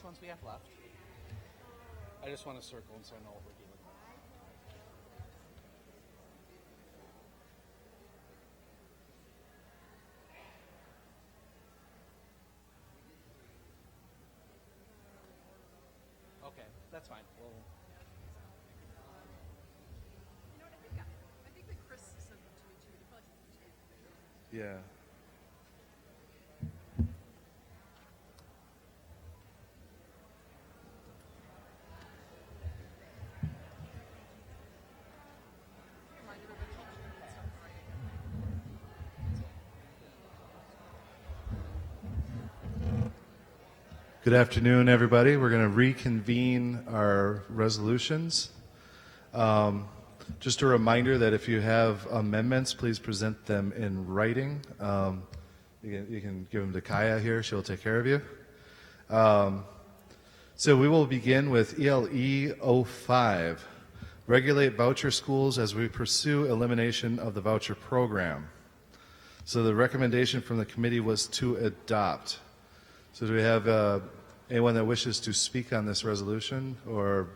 which ones we have left. I just want to circle them so I know what we're dealing with. Okay, that's fine. We'll... You know what, I think that Chris sent them to me too. They probably should be Yeah. Good afternoon, everybody. We're going to reconvene our resolutions. Just a reminder that if you have amendments, please present them in writing. You can give them to Kaya here. She'll take care of you. So we will begin with ELE 05, Regulate Voucher Schools as we pursue elimination of the voucher program. So the recommendation from the committee was to adopt. So do we have anyone that wishes to speak on this resolution or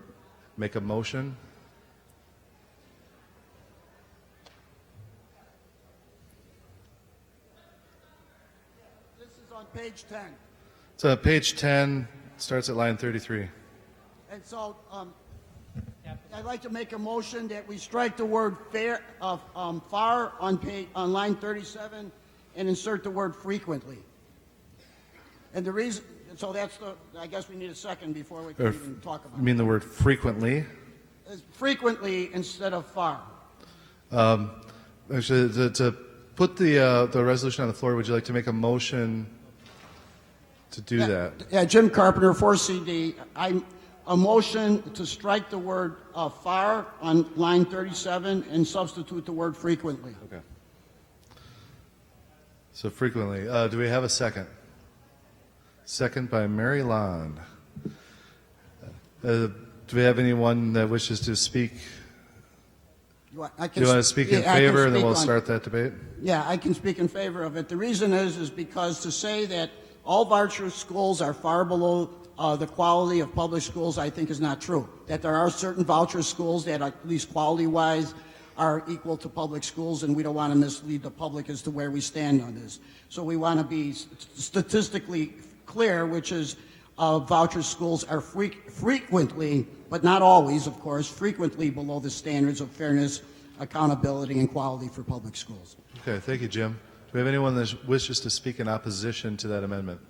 make a motion? This is on page 10. So page 10 starts at line 33. And so I'd like to make a motion that we strike the word far on line 37 and insert the word frequently. And the reason, so that's I guess we need a second before we can even talk about it. You mean the word frequently? It's frequently instead of far. Actually, to put the resolution on the floor, would you like to make a motion to do that? Yeah, Jim Carpenter, 4CD. A motion to strike the word far on line 37 and substitute the word frequently. Okay. So frequently. Do we have a second? Second by Mary Lond. Do we have anyone that wishes to speak? Do you want to speak in favor, and then we'll start that debate? Yeah, I can speak in favor of it. The reason is because to say that all voucher schools are far below the quality of public schools, I think is not true. That there are certain voucher schools that, at least quality-wise, are equal to public schools, and we don't want to mislead the public as to where we stand on this. So we want to be statistically clear, which is voucher schools are frequently, but not always, of course, frequently below the standards of fairness, accountability, and quality for public schools. Okay, thank you, Jim. Do we have anyone that wishes to speak in opposition to that amendment?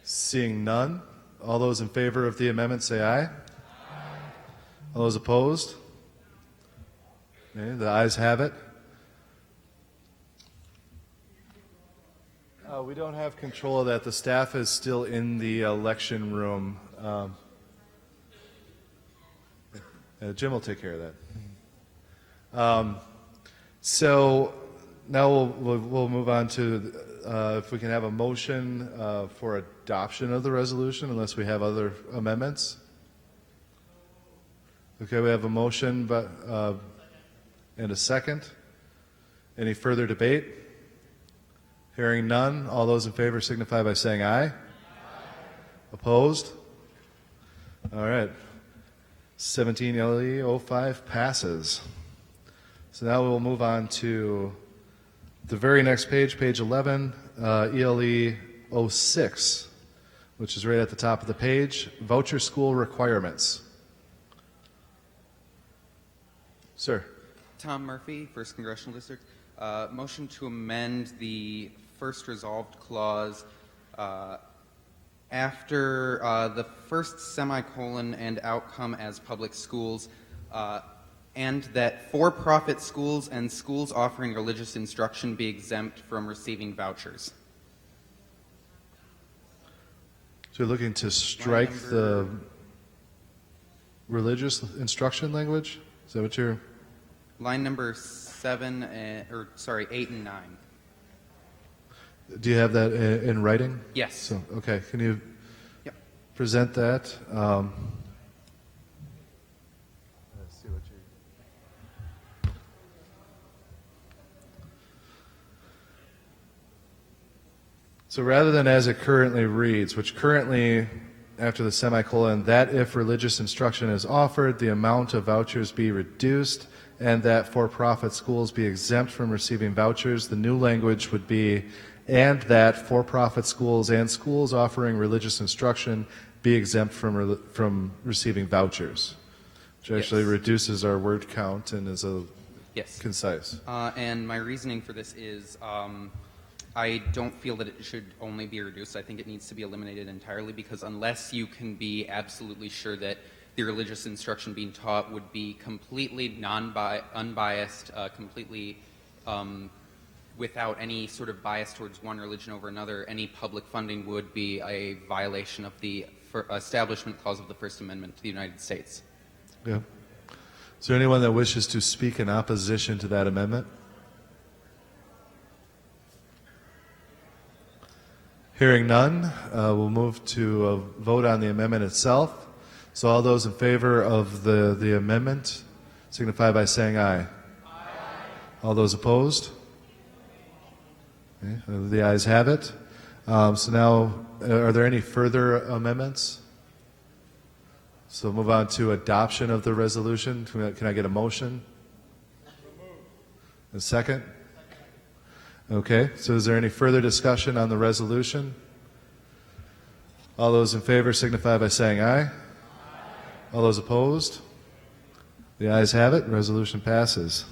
Seeing none, all those in favor of the amendment say aye. Aye. All those opposed? Okay, the ayes have it. We don't have control of that. The staff is still in the election room. Jim will take care of that. So now we'll move on to if we can have a motion for adoption of the resolution, unless we have other amendments. Okay, we have a motion and a second. Any further debate? Hearing none, all those in favor signify by saying aye. Aye. Opposed? All right. 17 LE 05 passes. So now we'll move on to the very next page, page 11, ELE 06, which is right at the top of the page, voucher school requirements. Sir. Tom Murphy, 1st Congressional District. Motion to amend the first resolved clause after the first semicolon and outcome as public schools, and that for-profit schools and schools offering religious instruction be exempt from receiving vouchers. So you're looking to strike the religious instruction language? Is that what you're... Line number 8 and 9. Do you have that in writing? Yes. So, okay, can you Yep. present that? Let's see what you... So rather than as it currently reads, which currently, after the semicolon, that if religious instruction is offered, the amount of vouchers be reduced, and that for-profit schools be exempt from receiving vouchers, the new language would be, and that for-profit schools and schools offering religious instruction be exempt from receiving vouchers, which actually reduces our word count and is concise. And my reasoning for this is I don't feel that it should only be reduced. I think it needs to be eliminated entirely, because unless you can be absolutely sure that the religious instruction being taught would be completely unbiased, completely without any sort of bias towards one religion over another, any public funding would be a violation of the Establishment Clause of the First Amendment to the United States. Yeah. Is there anyone that wishes to speak in opposition to that amendment? Hearing none, we'll move to a vote on the amendment itself. So all those in favor of the amendment signify by saying aye. Aye. All those opposed? Okay, the ayes have it. So now, are there any further amendments? So move on to adoption of the resolution. Can I get a motion? A second? Okay, so is there any further discussion on the resolution? All those in favor signify by saying aye. Aye. All those opposed? The ayes have it. Resolution passes.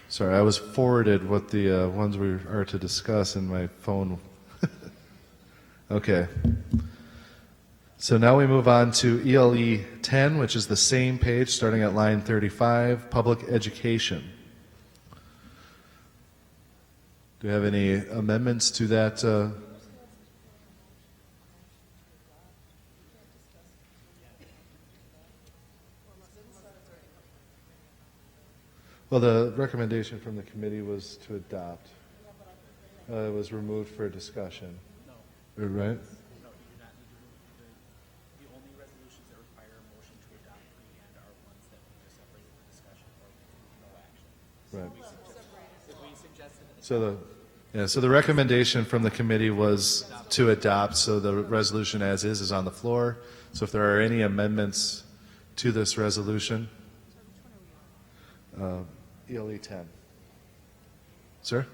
Sorry, I was forwarded what the ones we are to discuss in my phone. Okay. So now we move on to ELE 10, which is the same page starting at line 35, public education. Do you have any amendments to that? Well, the recommendation from the committee was to adopt. It was removed for discussion. No. Right? No, you do not need to remove the only resolutions that require a motion to adopt the end are ones that we just separated for discussion or no action. Right. We suggested that So the recommendation from the committee was to adopt, so the resolution as is on the floor. So if there are any amendments to this resolution, ELE 10. Sir?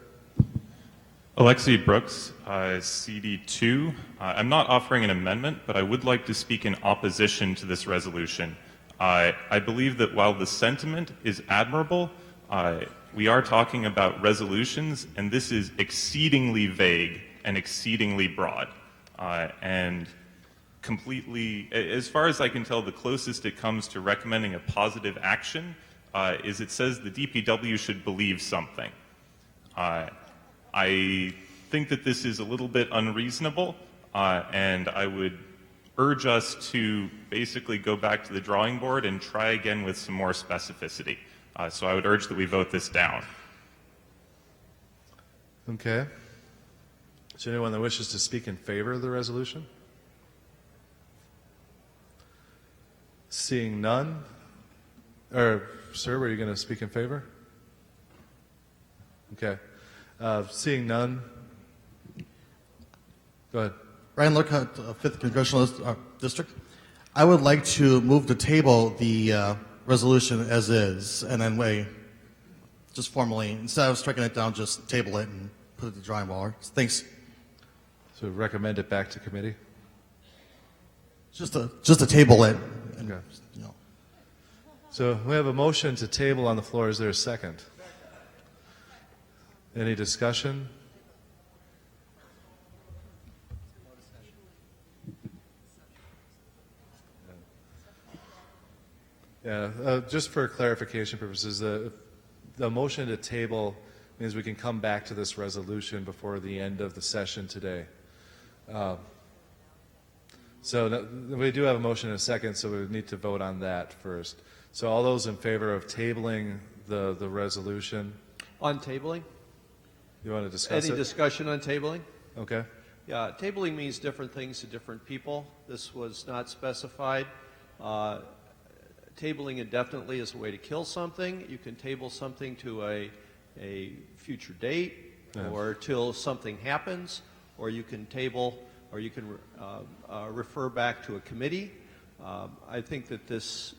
Alexi Brooks, CD2. I'm not offering an amendment, but I would like to speak in opposition to this resolution. I believe that while the sentiment is admirable, we are talking about resolutions, and this is exceedingly vague and exceedingly broad. And completely, as far as I can tell, the closest it comes to recommending a positive action is it says the DPW should believe something. I think that this is a little bit unreasonable, and I would urge us to basically go back to the drawing board and try again with some more specificity. So I would urge that we vote this down. Okay. Is there anyone that wishes to speak in favor of the resolution? Seeing none. Sir, were you going to speak in favor? Okay. Seeing none. Go ahead. Ryan Lurkut, 5th Congressional District. I would like to move to table the resolution as is, and then just formally, instead of striking it down, just table it and put it to the drawing board. Thanks. So recommend it back to committee? Just to table it. And, Okay. you know. So we have a motion to table on the floor. Is there a second? Any discussion? Yeah, just for clarification purposes, the motion to table means we can come back to this resolution before the end of the session today. So we do have a motion in a second, so we need to vote on that first. So all those in favor of tabling the resolution, On tabling? you want to discuss Any it? discussion on tabling? Okay. Yeah, tabling means different things to different people. This was not specified. Tabling indefinitely is a way to kill something. You can table something to a a future date or till something happens, or you can table, or you can refer back to a committee. I think that this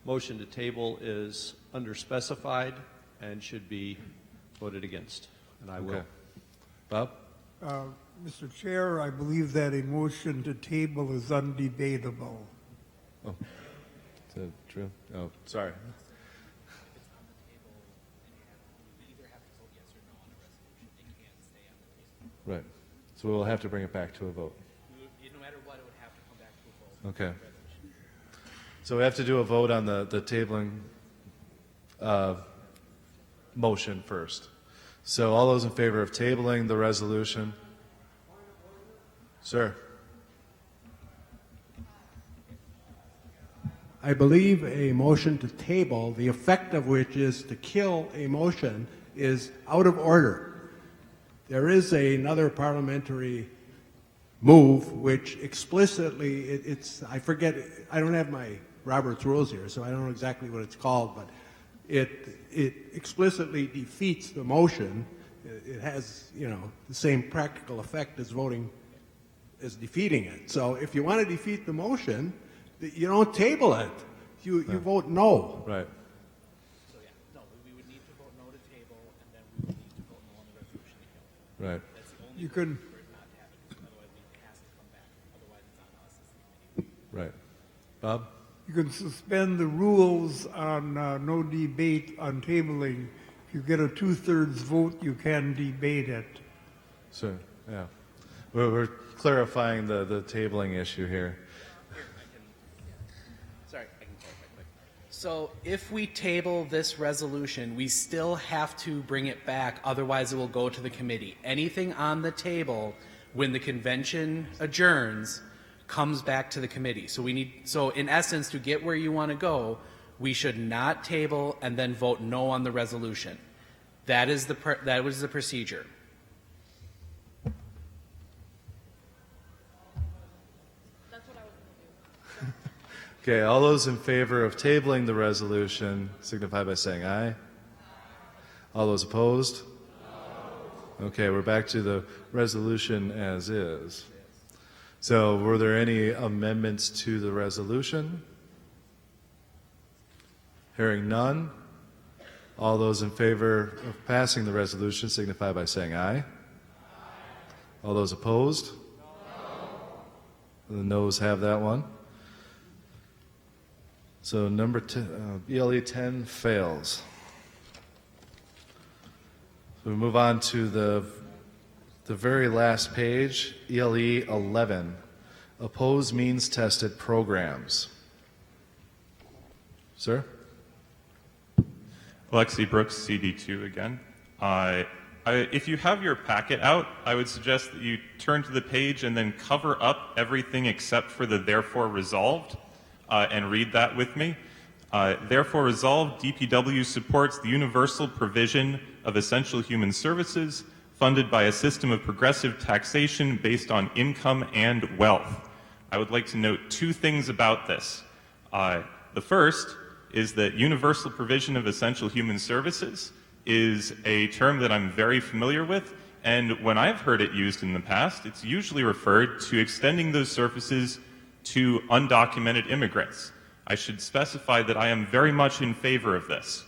motion to table is underspecified and should be voted against, and I will. Okay. Bob? Mr. Chair, I believe that a motion to table is undebatable. Oh, is that true? Oh, sorry. Right. So we'll have to bring it back to a vote. No matter what, it would have to come back to a vote. Okay. So we have to do a vote on the tabling motion first. So all those in favor of tabling the resolution? Sir. I believe a motion to table, the effect of which is to kill a motion, is out of order. There is another parliamentary move which explicitly, I forget, I don't have my Robert's Rules here, so I don't know exactly what it's called, but it explicitly defeats the motion. It has, the same practical effect as voting, as defeating it. So if you want to defeat the motion, you don't table it. You vote no. Right. So yeah, no, we would need to vote no to table, and then we would need to vote no on the resolution to kill. Right. That's the only You way could, for it not to happen, because otherwise it has to come back. Otherwise it's on us as the committee. Right. Bob? you can suspend the rules on no debate on tabling. If you get a 2/3 vote, you can debate it. So, yeah. We're clarifying the tabling issue here. Sorry, I can clarify quick. So if we table this resolution, we still have to bring it back, otherwise it will go to the committee. Anything on the table when the convention adjourns comes back to the committee. So in essence, to get where you want to go, we should not table and then vote no on the resolution. That was the procedure. That's what I was going to do. Okay, all those in favor of tabling the resolution signify by saying aye. All those opposed? Okay, we're back to the resolution as is. So were there any amendments to the resolution? Hearing none. All those in favor of passing the resolution signify by saying aye. All those opposed? The noes have that one. So number 10, ELE 10 fails. So we move on to the very last page, ELE 11, Oppose Means Tested Programs. Sir? Alexi Brooks, CD2 again. If you have your packet out, I would suggest that you turn to the page and then cover up everything except for the therefore resolved and read that with me. Therefore resolved, DPW supports the universal provision of essential human services funded by a system of progressive taxation based on income and wealth. I would like to note two things about this. The first is that universal provision of essential human services is a term that I'm very familiar with, and when I've heard it used in the past, it's usually referred to extending those services to undocumented immigrants. I should specify that I am very much in favor of this.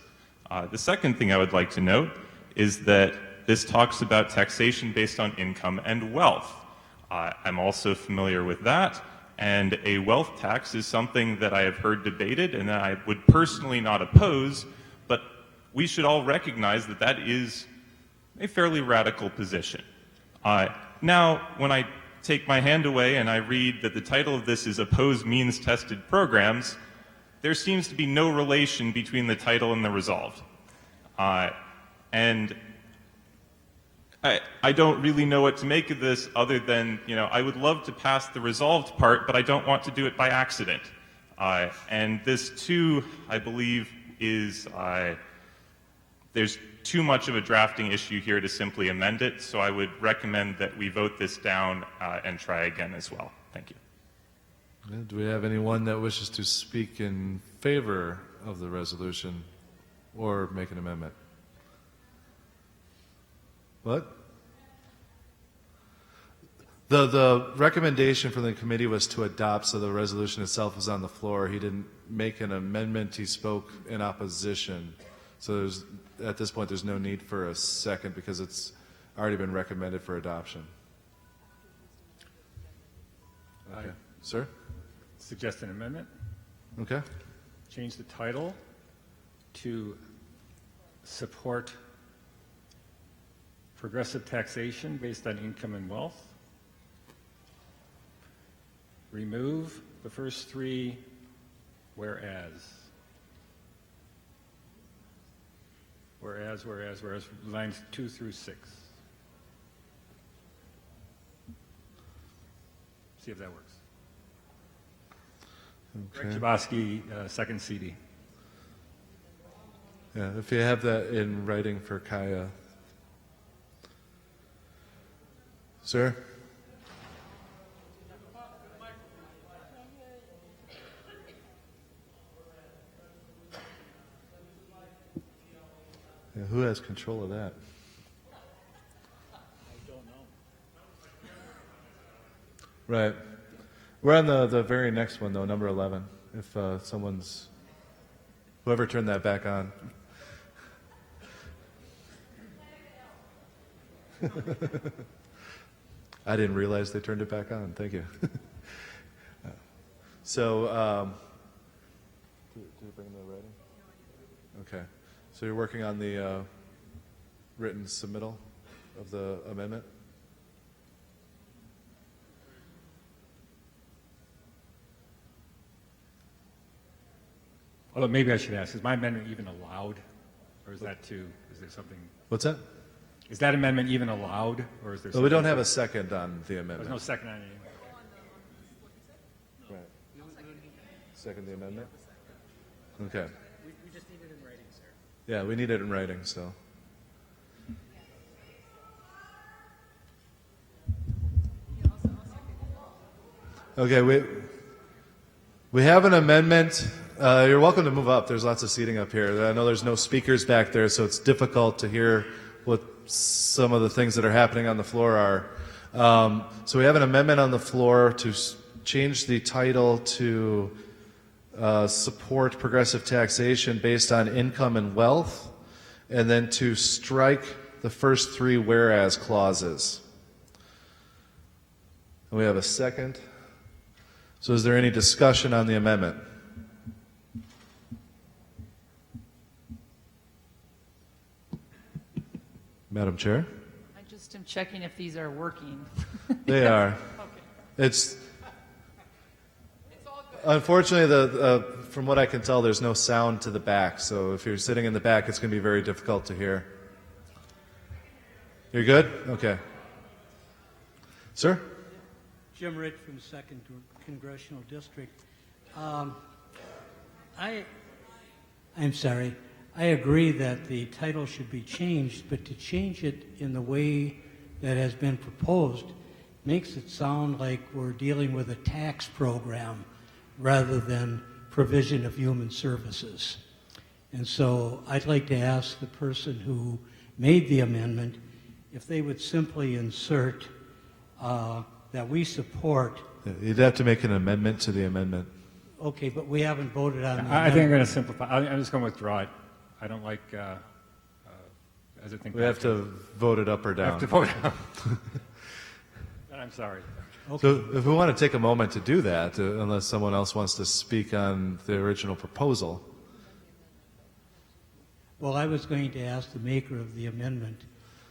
The second thing I would like to note is that this talks about taxation based on income and wealth. I'm also familiar with that, and a wealth tax is something that I have heard debated and that I would personally not oppose, but we should all recognize that that is a fairly radical position. Now, when I take my hand away and I read that the title of this is Oppose Means Tested Programs, there seems to be no relation between the title and the resolved. And I don't really know what to make of this other than, I would love to pass the resolved part, but I don't want to do it by accident. And this too, I believe, is, there's too much of a drafting issue here to simply amend it, so I would recommend that we vote this down and try again as well. Thank you. Do we have anyone that wishes to speak in favor of the resolution or make an amendment? What? The recommendation from the committee was to adopt, so the resolution itself was on the floor. He didn't make an amendment. He spoke in opposition. So at this point, there's no need for a second because it's already been recommended for adoption. Okay. Sir? Suggest an amendment. Okay. Change the title to support progressive taxation based on income and wealth. Remove the first three whereas. Whereas, lines 2 through 6. See if that works. Okay. Greg Chabosky, second CD. Yeah, if you have that in writing for Kaya. Sir? Yeah, who has control of that? I don't know. Right. We're on the very next one, though, number 11. If whoever turned that back on. I didn't realize they turned it back on. Thank you. So, did you bring the writing? Okay. So you're working on the written submittal of the amendment? Although maybe I should ask, is my amendment even allowed? Or is there something? What's that? Is that amendment even allowed? Or is there Well, we don't have a second on the amendment. There's no second on it anyway. Right. Second the amendment? Okay. We just need it in writing, sir. Yeah, we need it in writing, so. Okay, we have an amendment. You're welcome to move up. There's lots of seating up here. I know there's no speakers back there, so it's difficult to hear what some of the things that are happening on the floor are. So we have an amendment on the floor to change the title to support progressive taxation based on income and wealth, and then to strike the first three whereas clauses. And we have a second. So is there any discussion on the amendment? Madam Chair? I just am checking if these are working. They are. Okay. It's unfortunately, from what I can tell, there's no sound to the back. So if you're sitting in the back, it's going to be very difficult to hear. You're good? Okay. Sir? Jim Rich from 2nd Congressional District. I'm sorry. I agree that the title should be changed, but to change it in the way that has been proposed makes it sound like we're dealing with a tax program rather than provision of human services. And so I'd like to ask the person who made the amendment if they would simply insert that we support. You'd have to make an amendment to the amendment. Okay, but we haven't voted on the I think I'm going to simplify. I'm just going to withdraw it. I don't like, as I think. We have to vote it up or down. I have to vote up. I'm sorry. Okay. So if we want to take a moment to do that, unless someone else wants to speak on the original proposal. Well, I was going to ask the maker of the amendment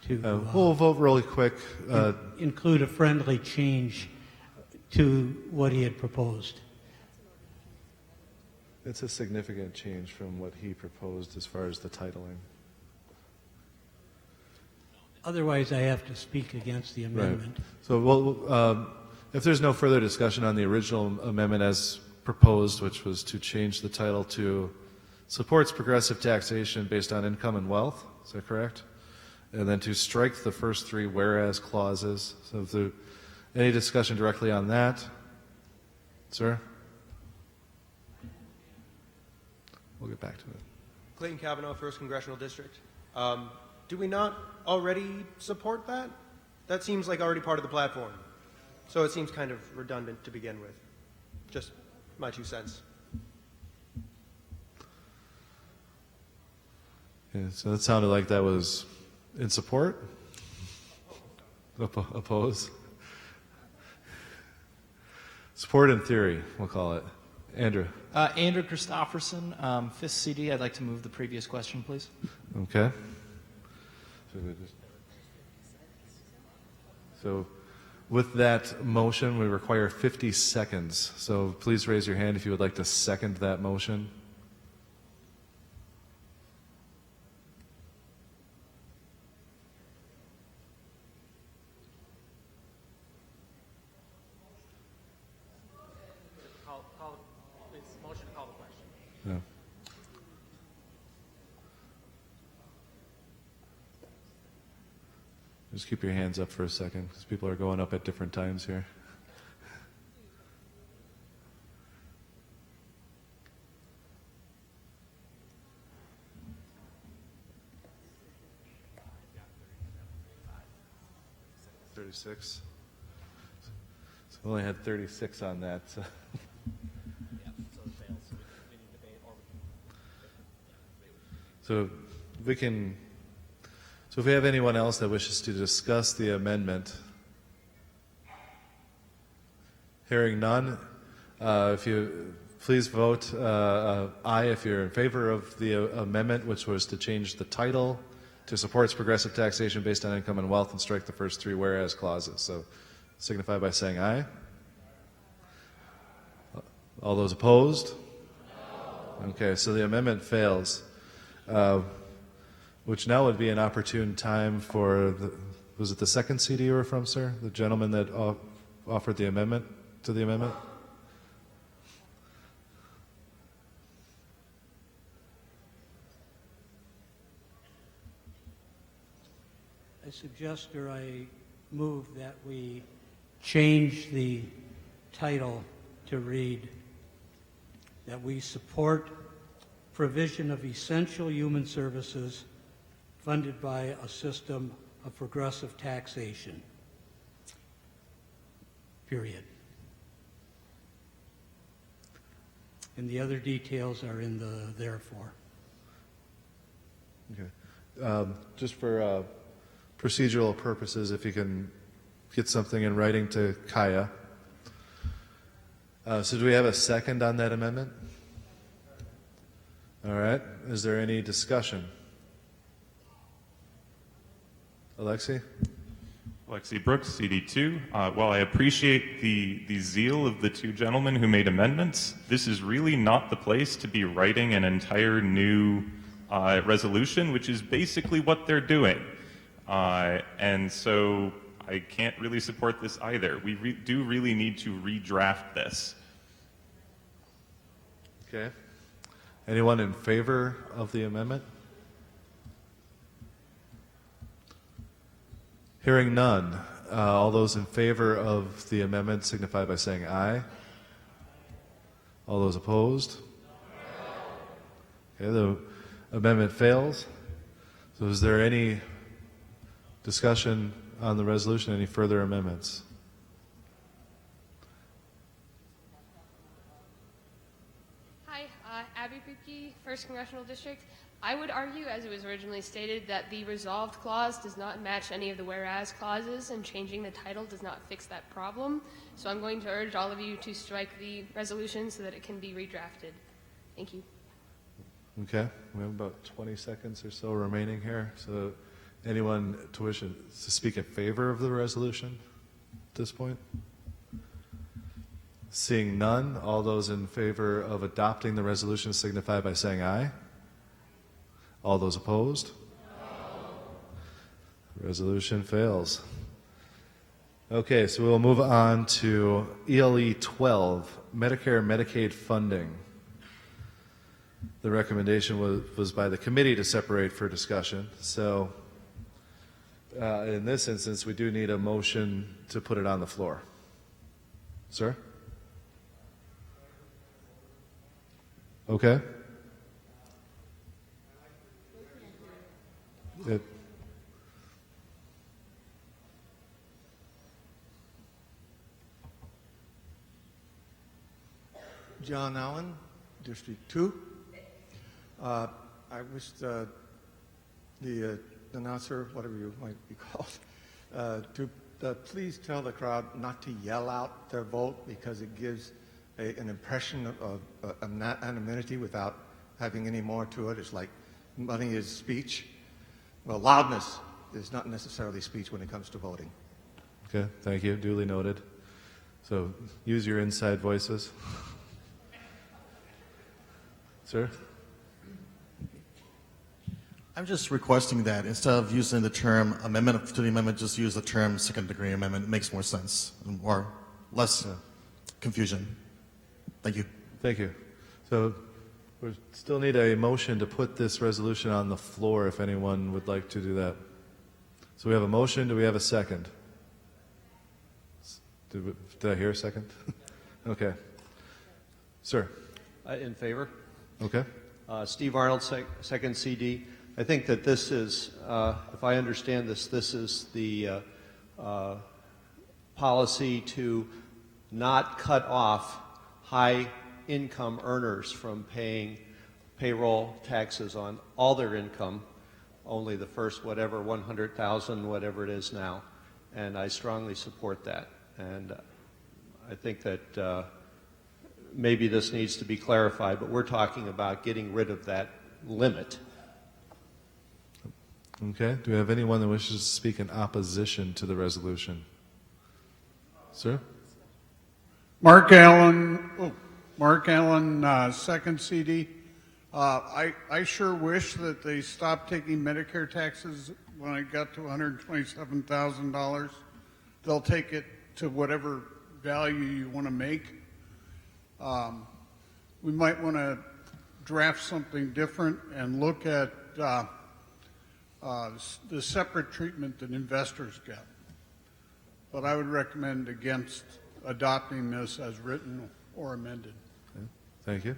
to we'll vote really quick. Include a friendly change to what he had proposed. It's a significant change from what he proposed as far as the titling. Otherwise, I have to speak against the amendment. Right. So, if there's no further discussion on the original amendment as proposed, which was to change the title to supports progressive taxation based on income and wealth, is that correct? And then to strike the first three whereas clauses. So, if there any discussion directly on that, sir? We'll get back to it. Clayton Cavanaugh, 1st Congressional District. do we not already support that? That seems like already part of the platform. So it seems kind of redundant to begin with. Just my 2 cents. Yeah, so that sounded like that was in support? Oppose? Support in theory, we'll call it. Andrew. Andrew Christofferson, 5th CD. I'd like to move the previous question, please. Okay. So with that motion, we require 50 seconds. So please raise your hand if you would like to second that motion. Motion to call the question. Yeah. Just keep your hands up for a second, because people are going up at different times here. $36. So we only had 36 on that. So. So we can. So if we have anyone else that wishes to discuss the amendment, hearing none, if you please vote aye if you're in favor of the amendment, which was to change the title to supports progressive taxation based on income and wealth and strike the first 3 whereas clauses. So signify by saying aye. All those opposed? Okay, so the amendment fails. Which now would be an opportune time for, was it the second CD you were from, sir? The gentleman that offered the amendment to the amendment? I suggest or I move that we change the title to read that we support provision of essential human services funded by a system of progressive taxation. Period. And the other details are in the therefore. Okay. Just for procedural purposes, if you can get something in writing to Kaya. So do we have a second on that amendment? All right. Is there any discussion? Alexi? Alexi Brooks, CD2. While I appreciate the zeal of the 2 gentlemen who made amendments, this is really not the place to be writing an entire new resolution, which is basically what they're doing. And so I can't really support this either. We do really need to redraft this. Okay. Anyone in favor of the amendment? Hearing none. All those in favor of the amendment signify by saying aye. All those opposed? Okay, the amendment fails. So is there any discussion on the resolution? Any further amendments? Hi, Abby Pupke, 1st Congressional District. I would argue, as it was originally stated, that the resolved clause does not match any of the whereas clauses, and changing the title does not fix that problem. So I'm going to urge all of you to strike the resolution so that it can be redrafted. Thank you. Okay. We have about 20 seconds or so remaining here. So anyone to wish to speak in favor of the resolution at this point? Seeing none, all those in favor of adopting the resolution signify by saying aye. All those opposed? No. Resolution fails. Okay, so we'll move on to ELE 12, Medicare and Medicaid funding. The recommendation was by the committee to separate for discussion. So in this instance, we do need a motion to put it on the floor. Sir? Okay. John Allen, District 2. I wish the announcer, whatever you might be called, to please tell the crowd not to yell out their vote because it gives an impression of anonymity without having any more to it. It's like money is speech. Well, loudness is not necessarily speech when it comes to voting. Okay, thank you. Duly noted. So use your inside voices. Sir? I'm just requesting that instead of using the term amendment to the amendment, just use the term second degree amendment. It makes more sense and less confusion. Thank you. Thank you. So we still need a motion to put this resolution on the floor if anyone would like to do that. So we have a motion. Do we have a second? Did I hear a second? Okay. Sir? In favor. Okay. Steve Arnold, second CD. I think that this is, if I understand this, this is the policy to not cut off high-income earners from paying payroll taxes on all their income, only the first whatever, 100,000, whatever it is now. And I strongly support that. And I think that maybe this needs to be clarified, but we're talking about getting rid of that limit. Okay. Do we have anyone that wishes to speak in opposition to the resolution? Sir? Mark Allen, second CD. I sure wish that they stopped taking Medicare taxes when I got to $127,000. They'll take it to whatever value you want to make. We might want to draft something different and look at the separate treatment that investors get. But I would recommend against adopting this as written or amended. Okay. Thank you.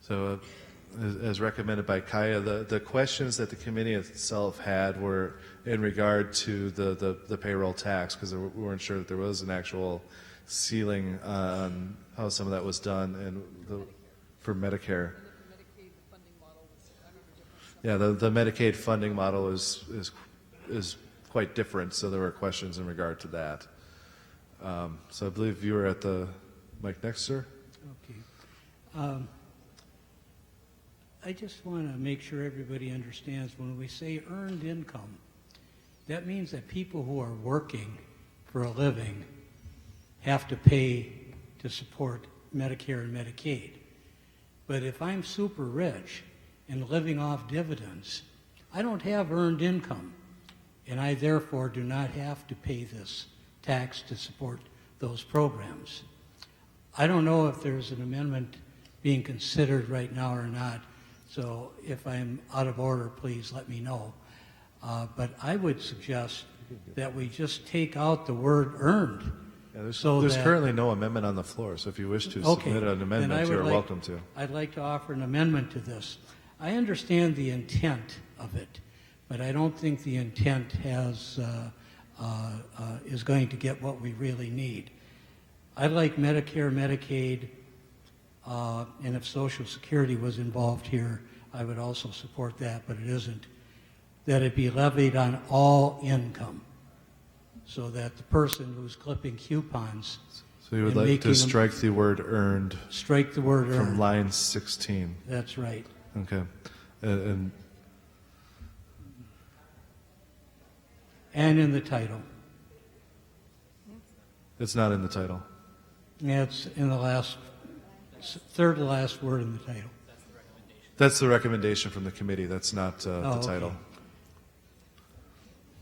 So, as recommended by Kaya, the questions that the committee itself had were in regard to the payroll tax, because we weren't sure that there was an actual ceiling on how some of that was done and for Medicare. Yeah, the Medicaid funding model is quite different, so there were questions in regard to that. So I believe you were at the mic next, sir. Okay. I just want to make sure everybody understands when we say earned income, that means that people who are working for a living have to pay to support Medicare and Medicaid. But if I'm super rich and living off dividends, I don't have earned income, and I therefore do not have to pay this tax to support those programs. I don't know if there's an amendment being considered right now or not. So if I'm out of order, please let me know. But I would suggest that we just take out the word earned. Yeah, there's currently no amendment on the floor, so if you wish to submit an amendment, you're welcome to. I'd like to offer an amendment to this. I understand the intent of it, but I don't think the intent is going to get what we really need. I'd like Medicare, Medicaid, and if Social Security was involved here, I would also support that, but it isn't. That it be levied on all income, so that the person who's clipping coupons. So you would like to strike the word earned. Strike the word earned. From line 16. That's right. Okay. And in the title. It's not in the title. Yeah, it's in the third to last word in the title. That's the recommendation from the committee. That's not the title. Okay.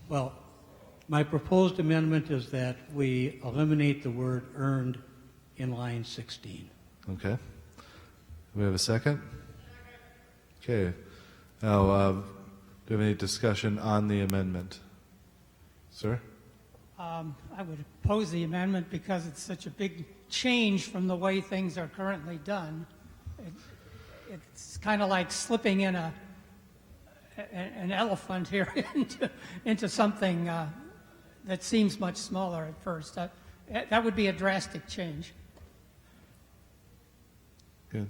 Well, my proposed amendment is that we eliminate the word earned in line 16. Okay. Do we have a second? Okay. Now, do we have any discussion on the amendment? Sir? I would oppose the amendment because it's such a big change from the way things are currently done. It's kind of like slipping in an elephant here into something that seems much smaller at first. That would be a drastic change. Good.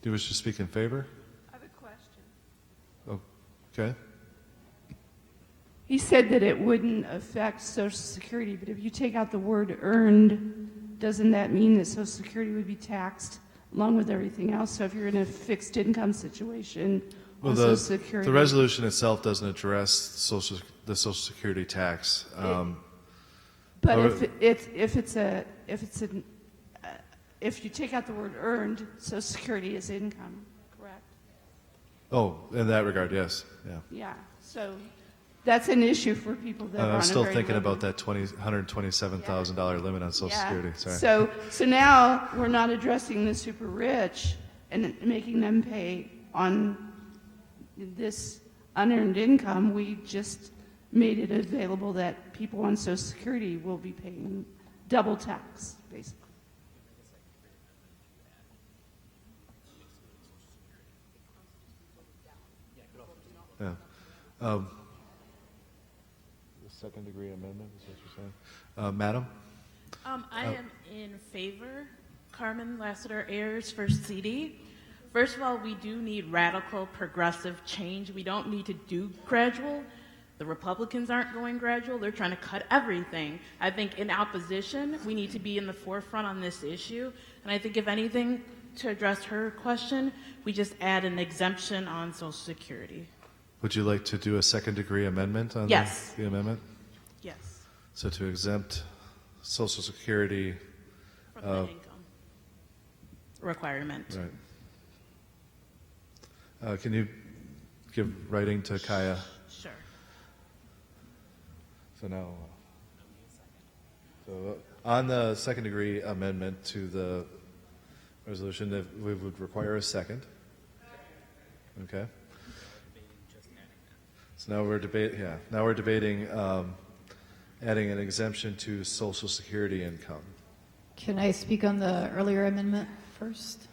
Do you wish to speak in favor? I have a question. Oh, okay. He said that it wouldn't affect Social Security, but if you take out the word earned, doesn't that mean that Social Security would be taxed along with everything else? So if you're in a fixed income situation, Well, on Social Security, the resolution itself doesn't address the Social Security tax. but if you take out the word earned, Social Security is income, correct? Oh, in that regard, yes. Yeah. Yeah. So that's an issue for people that are on I'm a still very thinking low about that $127,000 limit on Social Security. Sorry. So now we're not addressing the super rich and making them pay on this unearned income. We just made it available that people on Social Security will be paying double tax, basically. Yeah. The second degree amendment is what you're saying. Madam? I am in favor. Carmen Lassiter Ayers, First CD. First of all, we do need radical progressive change. We don't need to do gradual. The Republicans aren't going gradual. They're trying to cut everything. I think in opposition, we need to be in the forefront on this issue. And I think if anything, to address her question, we just add an exemption on Social Security. Would you like to do a second degree amendment on Yes. the amendment? Yes. So to exempt Social Security From the income requirement. Right. Can you give writing to Kaya? Sure. So now, on the second degree amendment to the resolution, we would require a second. Okay. So now we're debating adding an exemption to Social Security income. Can I speak on the earlier amendment first?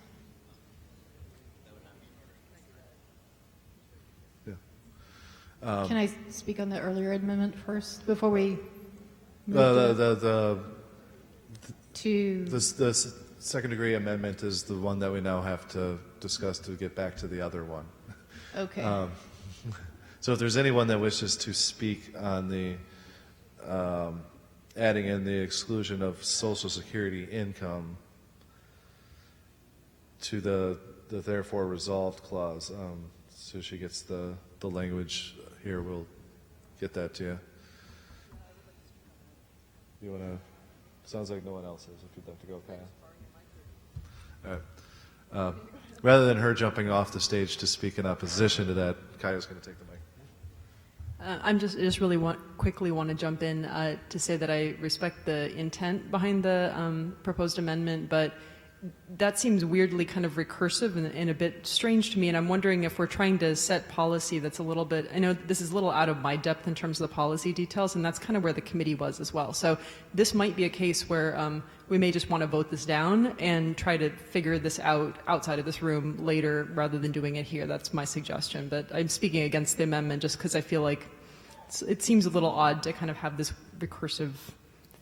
Yeah. Can I speak on the earlier amendment first before we move the second degree amendment is the one that we now have to discuss to get back to the other one. Okay. So if there's anyone that wishes to speak on the adding in the exclusion of Social Security income to the therefore resolved clause, so she gets the language here, we'll get that to you. You want to? Sounds like no one else is. If you'd like to go, Kaya. All right. Rather than her jumping off the stage to speak in opposition to that, Kaya's going to take the mic. I just really quickly want to jump in to say that I respect the intent behind the proposed amendment, but that seems weirdly kind of recursive and a bit strange to me, and I'm wondering if we're trying to set policy that's a little bit, I know this is a little out of my depth in terms of the policy details, and that's kind of where the committee was as well. So this might be a case where we may just want to vote this down and try to figure this out outside of this room later rather than doing it here. That's my suggestion, but I'm speaking against the amendment just because I feel like it seems a little odd to kind of have this recursive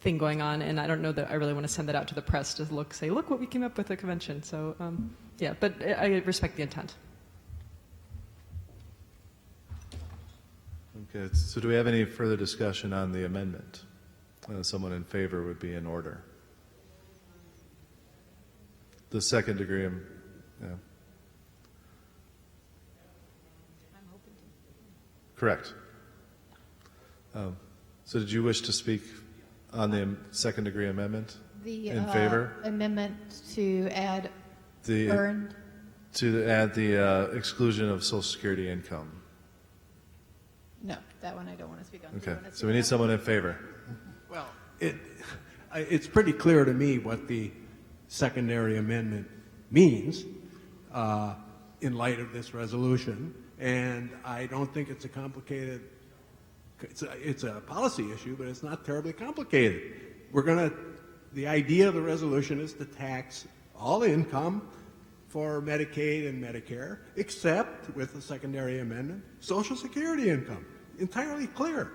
thing going on, and I don't know that I really want to send that out to the press to say, look what we came up with at the convention. So, yeah, but I respect the intent. Okay, so do we have any further discussion on the amendment? Someone in favor would be in order. The second degree, yeah. Correct. So did you wish to speak on the second degree amendment? In favor? Amendment to add earned? To add the exclusion of Social Security income. No, that one I don't want to speak on. Okay, so we need someone in favor. Well, it's pretty clear to me what the secondary amendment means in light of this resolution, and I don't think it's a complicated. It's a policy issue, but it's not terribly complicated. We're going to the idea of the resolution is to tax all income for Medicaid and Medicare, except with the secondary amendment, Social Security income. Entirely clear.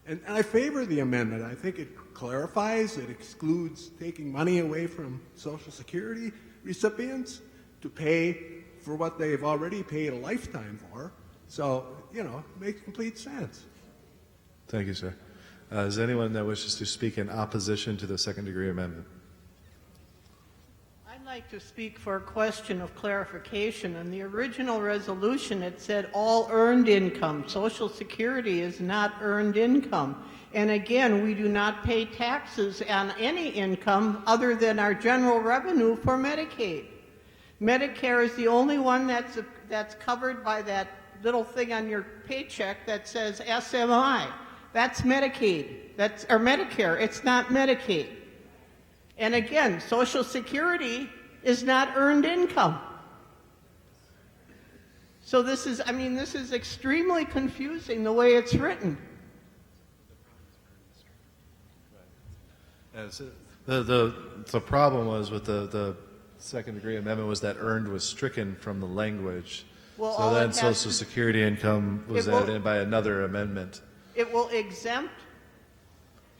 And I favor the amendment. I think it clarifies, it excludes taking money away from Social Security recipients to pay for what they've already paid a lifetime for. So, you know, it makes complete sense. Thank you, sir. Is there anyone that wishes to speak in opposition to the second degree amendment? I'd like to speak for a question of clarification. In the original resolution, it said all earned income. Social Security is not earned income. And again, we do not pay taxes on any income other than our general revenue for Medicaid. Medicare is the only one that's covered by that little thing on your paycheck that says SMI. That's Medicaid. Or Medicare. It's not Medicaid. And again, Social Security is not earned income. So this is extremely confusing the way it's written. Yes, the problem was with the second degree amendment was that earned was stricken from the language. Well, so then Social Security income was added in by another amendment. It will exempt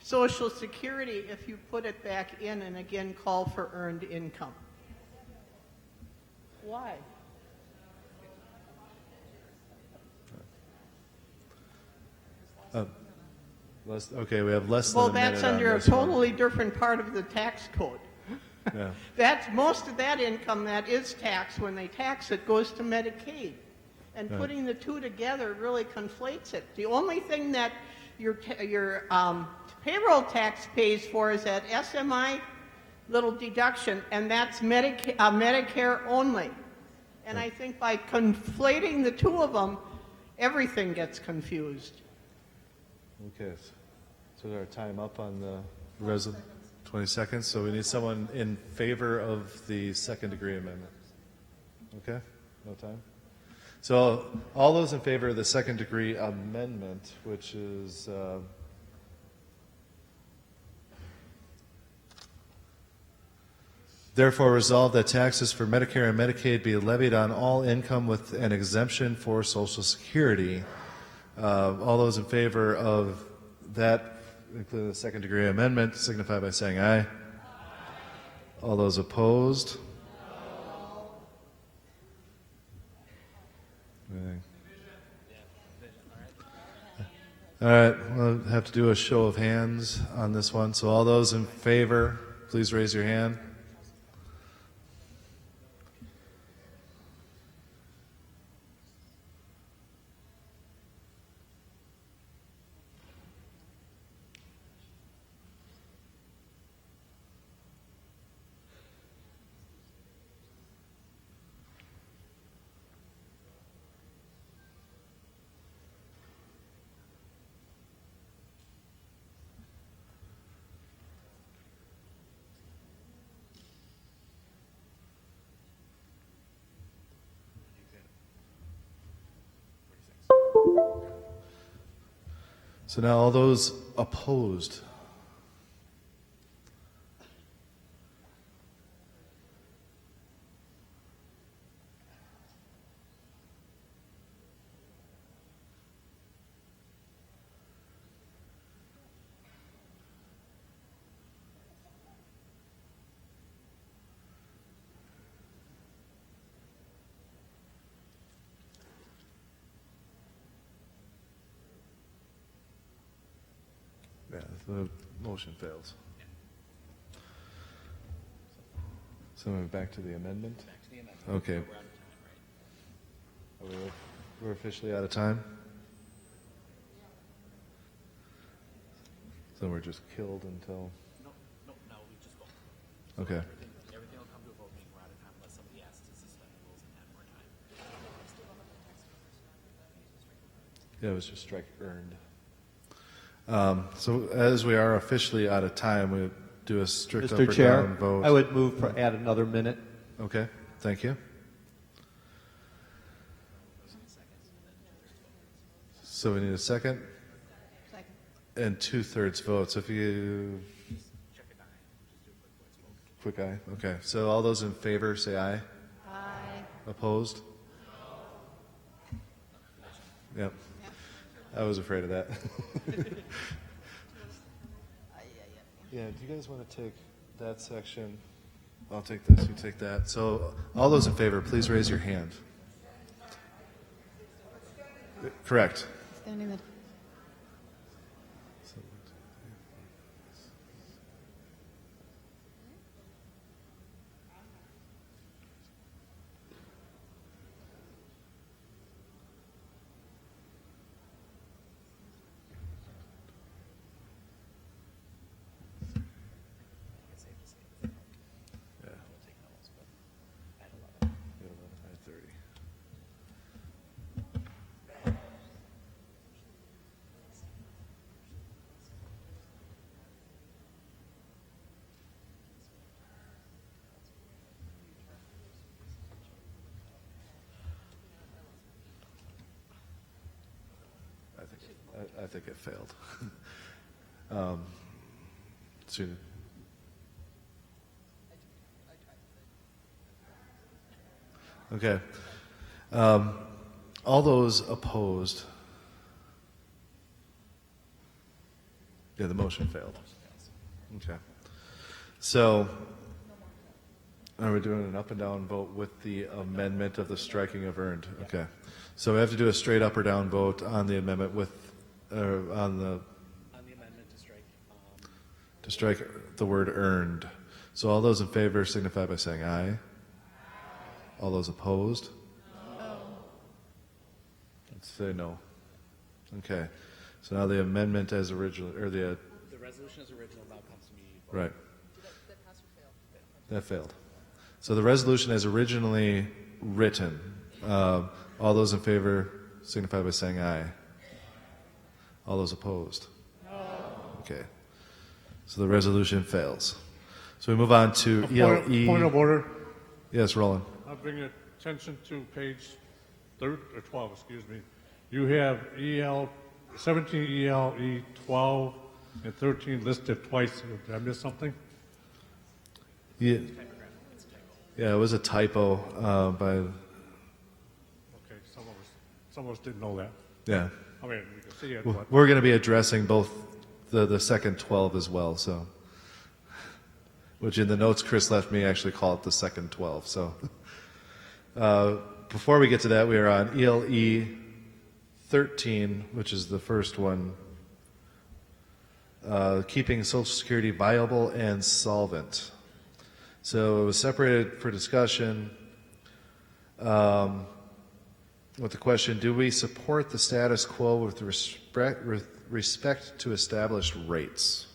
Social Security if you put it back in and again call for earned income. Why? Okay, we have less than a minute. Well, that's under a totally different part of the tax code. Yeah. That's most of that income that is taxed when they tax it goes to Medicaid. And Right. putting the two together really conflates it. The only thing that your payroll tax pays for is that SMI little deduction, and that's Medicare only. And I think by conflating the two of them, everything gets confused. Okay, so is our time up on the resolution? 20 seconds. So we need someone in favor of the second degree amendment. Okay, no time. So all those in favor of the second degree amendment, which is therefore resolved that taxes for Medicare and Medicaid be levied on all income with an exemption for Social Security. All those in favor of that, including the second degree amendment, signify by saying aye. All those opposed? All right, we'll have to do a show of hands on this one. So all those in favor, please raise your hand. So now all those opposed. Yeah, the motion fails. So we're back to the amendment? Okay. We're officially out of time? So we're just killed until... No, we just vote. Okay. Everything will come to a vote meeting. We're out of time unless somebody asks to suspend the rules and add more time. Yeah, it was just strike earned. So as we are officially out of time, we do a strict up or Mr. Chair, down vote. I would move for add another minute. Okay, thank you. So we need a second? Second. And 2/3 vote. So if you... Quick eye. Okay. So all those in favor say aye. Aye. Opposed? Yep. I was afraid of that. Yeah, do you guys want to take that section? I'll take this, you take that. So all those in favor, please raise your hand. Correct. Standing the I think it failed. So- okay. All those opposed? Yeah, the motion failed. Okay. So, are we doing an up and down vote with the amendment of the striking of earned? Okay. So we have to do a straight up or down vote on the amendment with, on the amendment to strike the word earned. So all those in favor signify by saying aye. All those opposed? Let's say no. Okay. So now the amendment as original, or the resolution as original now comes to me. right. That failed. So the resolution as originally written, all those in favor signify by saying aye. All those opposed? No. Okay. So the resolution fails. So we move on to ELE. Point of order. Yes, Roland. I'll bring your attention to page 12, excuse me. You have 17 ELE 12 and 13 listed twice. Did I miss something? Yeah. Yeah, it was a typo by. Okay, some of us didn't know that. Yeah. I mean, we can see it, Well, but we're going to be addressing both the second 12 as well, so. Which in the notes Chris left me actually call it the second 12. So before we get to that, we are on ELE 13, which is the first one. Keeping Social Security viable and solvent. So it was separated for discussion with the question, do we support the status quo with respect to established rates?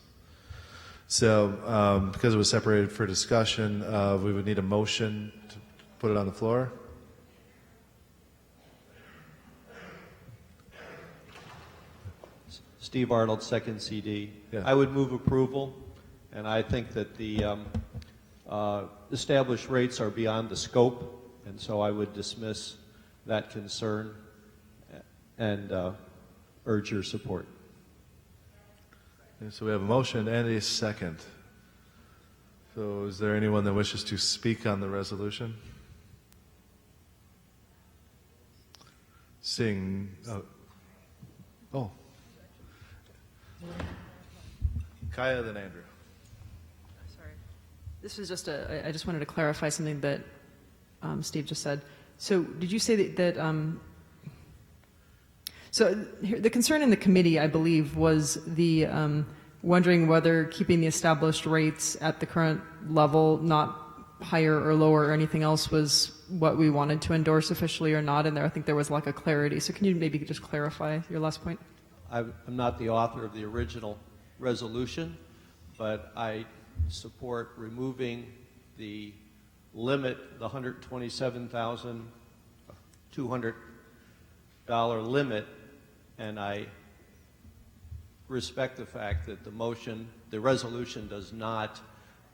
So because it was separated for discussion, we would need a motion to put it on the floor. Steve Arnold, second CD. Yeah. I would move approval, and I think that the established rates are beyond the scope, and so I would dismiss that concern and urge your support. Okay, so we have a motion and a second. So is there anyone that wishes to speak on the resolution? Seeing, oh. Kaya, then Andrew. Sorry. This was just I just wanted to clarify something that Steve just said. So did you say that so here, the concern in the committee, I believe, was the wondering whether keeping the established rates at the current level, not higher or lower or anything else, was what we wanted to endorse officially or not. And there, I think there was lack of clarity. So can you maybe just clarify your last point? I'm not the author of the original resolution, but I support removing the limit, the $127,200 limit, and I respect the fact that the resolution does not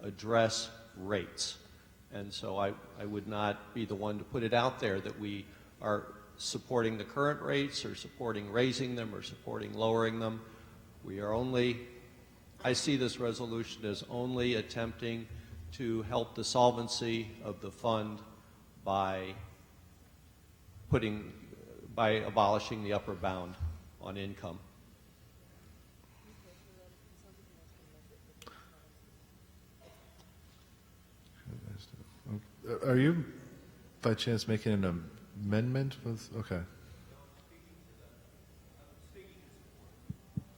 address rates. And so I would not be the one to put it out there that we are supporting the current rates or supporting raising them or supporting lowering them. We are only, I see this resolution as only attempting to help the solvency of the fund by abolishing the upper bound on income. Are you, by chance, making an amendment with? Okay.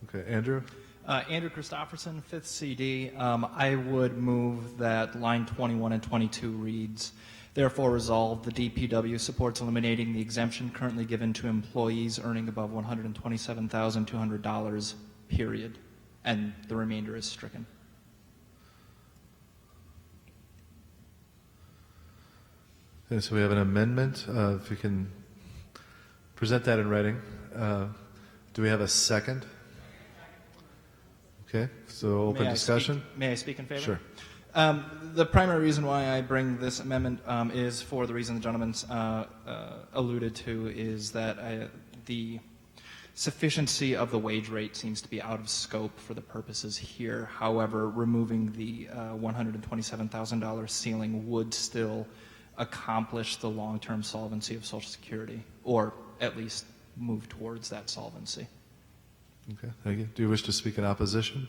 Okay, Andrew? Andrew Christofferson, 5th CD. I would move that line 21 and 22 reads, therefore resolve the DPW supports eliminating the exemption currently given to employees earning above $127,200, period. And the remainder is stricken. Okay, so we have an amendment. If you can present that in writing. Do we have a second? Okay, so open discussion. May I speak in favor? Sure. The primary reason why I bring this amendment is for the reason the gentleman's alluded to, is that the sufficiency of the wage rate seems to be out of scope for the purposes here. However, removing the $127,000 ceiling would still accomplish the long-term solvency of Social Security, or at least move towards that solvency. Okay, thank you. Do you wish to speak in opposition?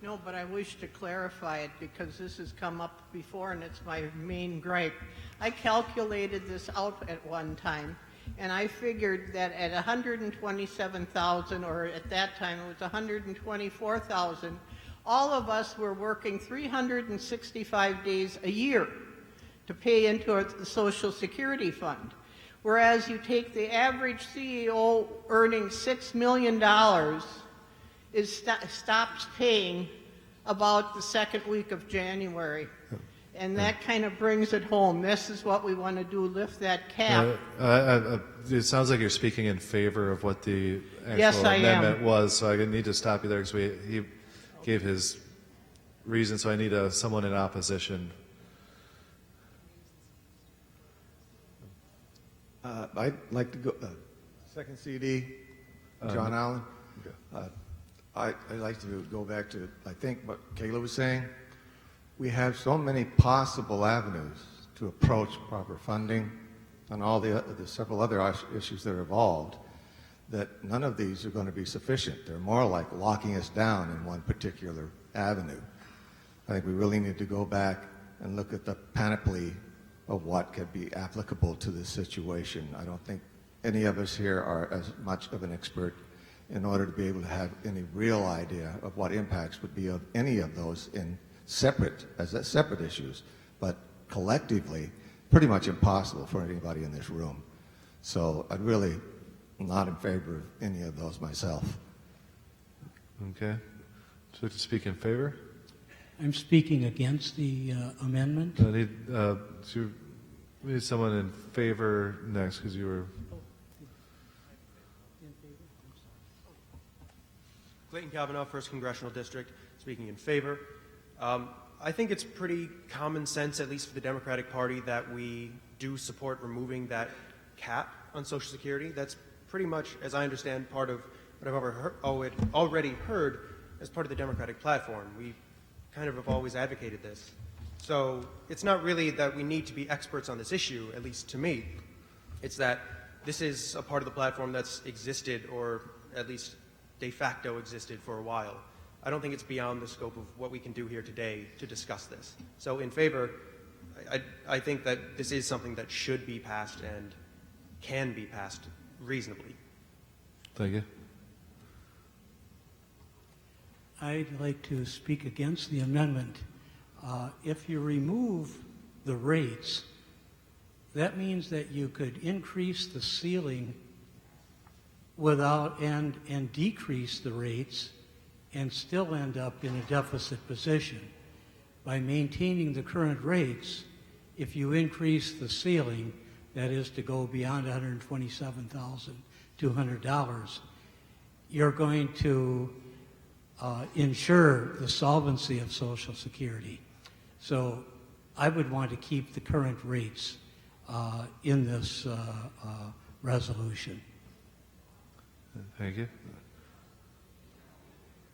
No, but I wish to clarify it because this has come up before and it's my main gripe. I calculated this out at one time and I figured that at 127,000, or at that time it was 124,000, all of us were working 365 days a year to pay into the Social Security Fund. Whereas you take the average CEO earning $6 million stops paying about the second week of January. And that kind of brings it home. This is what we want to do, lift that cap. It sounds like you're speaking in favor of what the actual Yes, I amendment am. was, so I need to stop you there because he gave his reason, so I need someone in opposition. I'd like to go, second CD, John Allen. I'd like to go back to, I think, what Kayla was saying. We have so many possible avenues to approach proper funding and all the several other issues that are involved, that none of these are going to be sufficient. They're more like locking us down in one particular avenue. I think we really need to go back and look at the panoply of what could be applicable to this situation. I don't think any of us here are as much of an expert in order to be able to have any real idea of what impacts would be of any of those separate issues, but collectively, pretty much impossible for anybody in this room. So I'm really not in favor of any of those myself. Okay. Would you like to speak in favor? I'm speaking against the amendment. We need someone in favor next because you were. Clayton Kavanaugh, 1st Congressional District, speaking in favor. I think it's pretty common sense, at least for the Democratic Party, that we do support removing that cap on Social Security. That's pretty much, as I understand, part of what I've already heard as part of the Democratic platform. We kind of have always advocated this. So it's not really that we need to be experts on this issue, at least to me. It's that this is a part of the platform that's existed, or at least de facto existed, for a while. I don't think it's beyond the scope of what we can do here today to discuss this. So in favor, I think that this is something that should be passed and can be passed reasonably. Thank you. I'd like to speak against the amendment. If you remove the rates, that means that you could increase the ceiling without and decrease the rates and still end up in a deficit position. By maintaining the current rates, if you increase the ceiling, that is to go beyond $127,200, you're going to ensure the solvency of Social Security. So I would want to keep the current rates in this resolution. Thank you.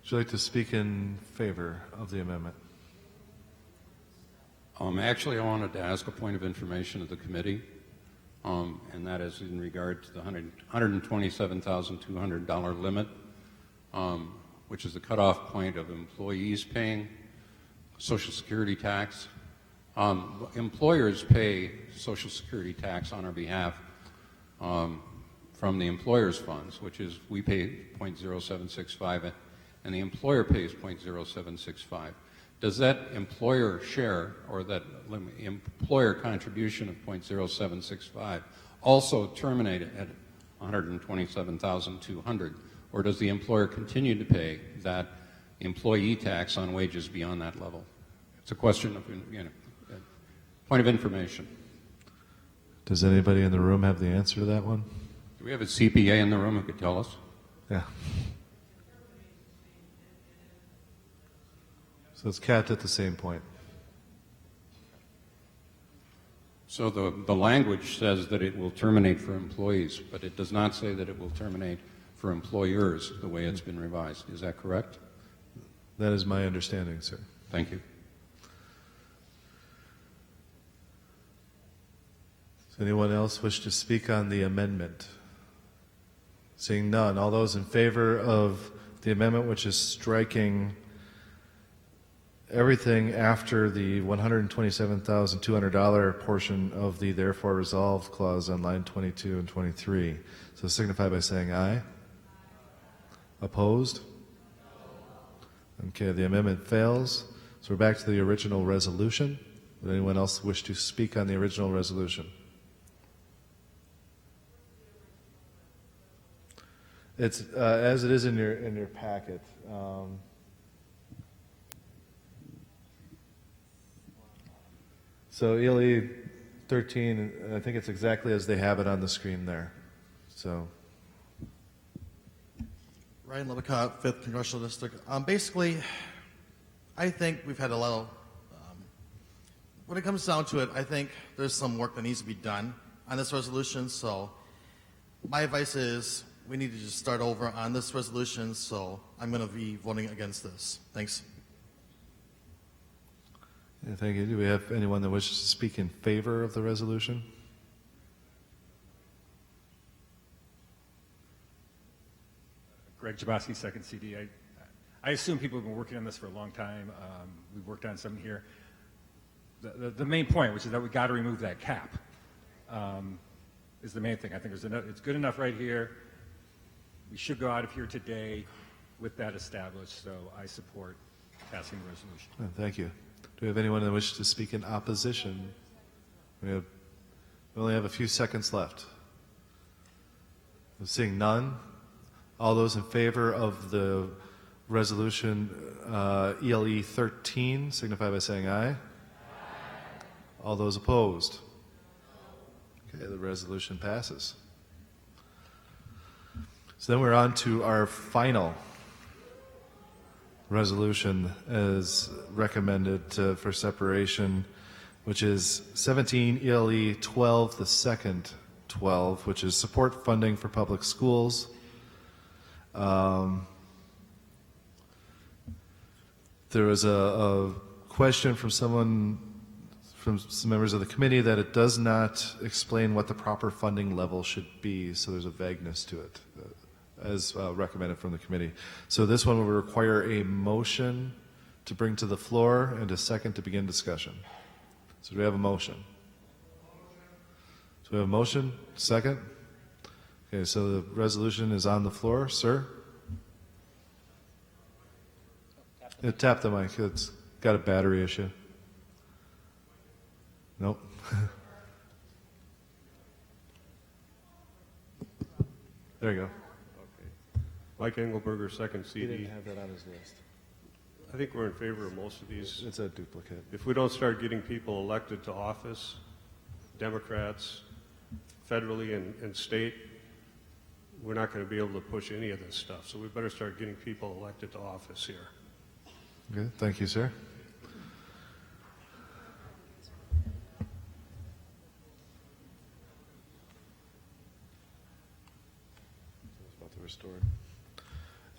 Would you like to speak in favor of the amendment? Actually, I wanted to ask a point of information of the committee, and that is in regard to the $127,200 limit, which is the cutoff point of employees paying Social Security tax. Employers pay Social Security tax on our behalf from the employer's funds, which is we pay 0.0765 and the employer pays 0.0765. Does that employer share or that employer contribution of 0.0765 also terminate at $127,200, or does the employer continue to pay that employee tax on wages beyond that level? It's a question of, point of information. Does anybody in the room have the answer to that one? Do we have a CPA in the room who could tell us? Yeah. So it's capped at the same point. So the language says that it will terminate for employees, but it does not say that it will terminate for employers the way it's been revised. Is that correct? That is my understanding, sir. Thank you. Does anyone else wish to speak on the amendment? Seeing none, all those in favor of the amendment, which is striking everything after the $127,200 portion of the therefore resolved clause on line 22 and 23. So signify by saying aye. Opposed? Okay, the amendment fails. So we're back to the original resolution. Would anyone else wish to speak on the original resolution? It's as it is in your packet. So ELE 13, I think it's exactly as they have it on the screen there. So, Ryan Lubicott, 5th Congressional District. Basically, I think we've had a lot of, when it comes down to it, I think there's some work that needs to be done on this resolution. So my advice is we need to just start over on this resolution. So I'm going to be voting against this. Thanks. Yeah, thank you. Do we have anyone that wishes to speak in favor of the resolution? Greg Jabowski, 2nd CD. I assume people have been working on this for a long time. We've worked on some here. The main point, which is that we got to remove that cap, is the main thing. I think it's good enough right here. We should go out of here today with that established. So I support passing the resolution. Thank you. Do we have anyone that wishes to speak in opposition? We only have a few seconds left. Seeing none, all those in favor of the resolution ELE 13 signify by saying aye. Aye. All those opposed? Okay, the resolution passes. So then we're on to our final resolution as recommended for separation, which is 17 ELE 12, the second 12, which is support funding for public schools. There was a question from some members of the committee that it does not explain what the proper funding level should be, so there's a vagueness to it, as recommended from the committee. So this one will require a motion to bring to the floor and a second to begin discussion. So do we have a motion? So we have a motion, second? Okay, so the resolution is on the floor. Sir? Yeah, tap the mic. It's got a battery issue. Nope. There you go. Mike Engelberger, 2nd CD. He didn't have that on his list. I think we're in favor of most of these. It's a duplicate. If we don't start getting people elected to office, Democrats, federally and state, we're not going to be able to push any of this stuff. So we better start getting people elected to office here. Okay, thank you, sir. About to restore.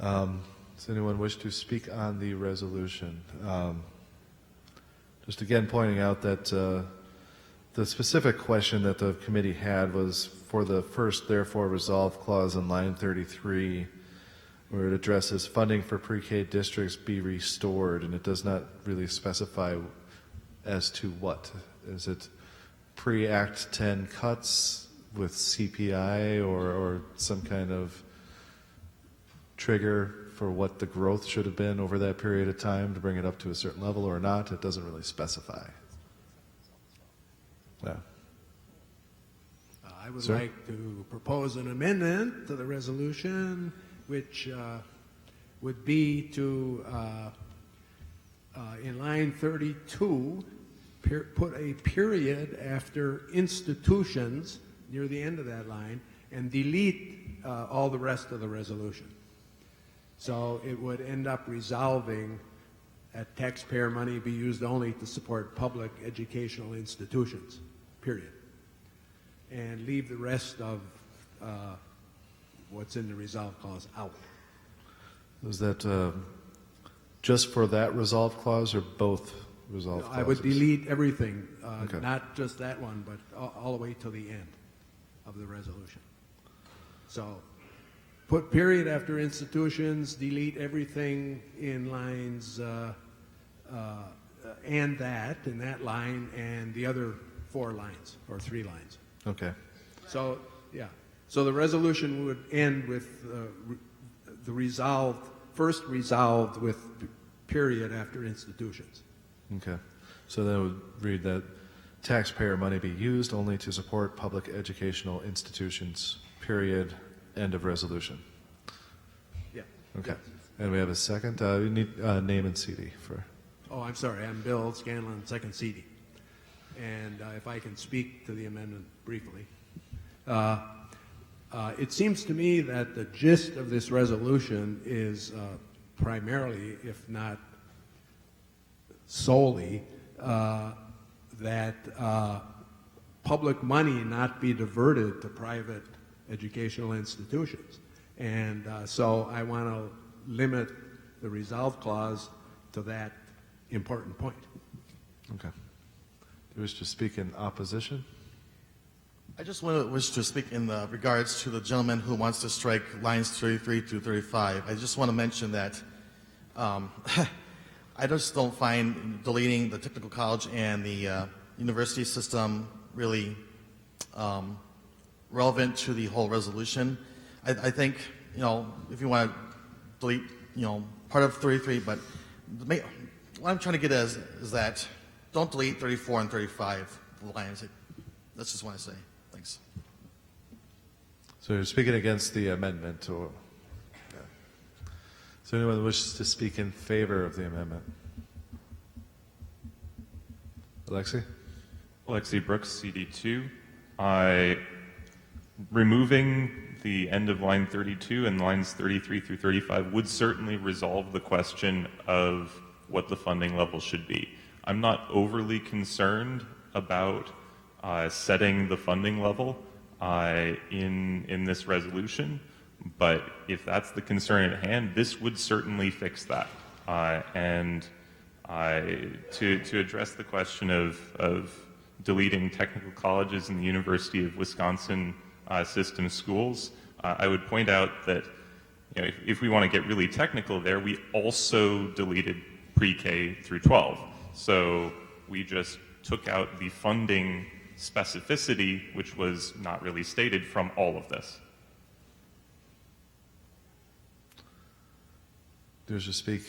Does anyone wish to speak on the resolution? Do Just again pointing out that the specific question that the committee had was for the first therefore resolved clause in line 33, where it addresses funding for pre-K districts be restored, and it does not really specify as to what. Is it pre-Act 10 cuts with CPI or some kind of trigger for what the growth should have been over that period of time to bring it up to a certain level or not? It doesn't really specify. Yeah. I would Sir? like to propose an amendment to the resolution, which would be to, in line 32, put a period after institutions near the end of that line and delete all the rest of the resolution. So it would end up resolving that taxpayer money be used only to support public educational institutions, period. And leave the rest of what's in the resolve clause out. Is that just for that resolve clause or both resolve clauses? I would delete everything, Okay. not just that one, but all the way to the end of the resolution. So put period after institutions, delete everything in lines and that, in that line, and the other 4 lines, or 3 lines. Okay. So, yeah. So the resolution would end with the resolved, first resolved with period after institutions. Okay. So that would read that taxpayer money be used only to support public educational institutions, period, end of resolution. Yeah. Okay. And we have a second. We need name and CD for. Oh, I'm sorry. I'm Bill Scanlon, second CD. And if I can speak to the amendment briefly. It seems to me that the gist of this resolution is primarily, if not solely, that public money not be diverted to private educational institutions. And so I want to limit the resolve clause to that important point. Okay. Do you wish to speak in opposition? I just wish to speak in regards to the gentleman who wants to strike lines 33 to 35. I just want to mention that I just don't find deleting the technical college and the university system really relevant to the whole resolution. I think, if you want to delete, part of 33, but what I'm trying to get at is that don't delete 34 and 35 lines. That's just what I say. Thanks. So you're speaking against the amendment, or? Yeah. So anyone that wishes to speak in favor of the amendment? Alexi? Alexi Brooks, CD2. Removing the end of line 32 and lines 33 through 35 would certainly resolve the question of what the funding level should be. I'm not overly concerned about setting the funding level in this resolution, but if that's the concern at hand, this would certainly fix that. And to address the question of deleting technical colleges in the University of Wisconsin system schools, I would point out that if we want to get really technical there, we also deleted pre-K through 12. So we just took out the funding specificity, which was not really stated, from all of this. Do you wish to speak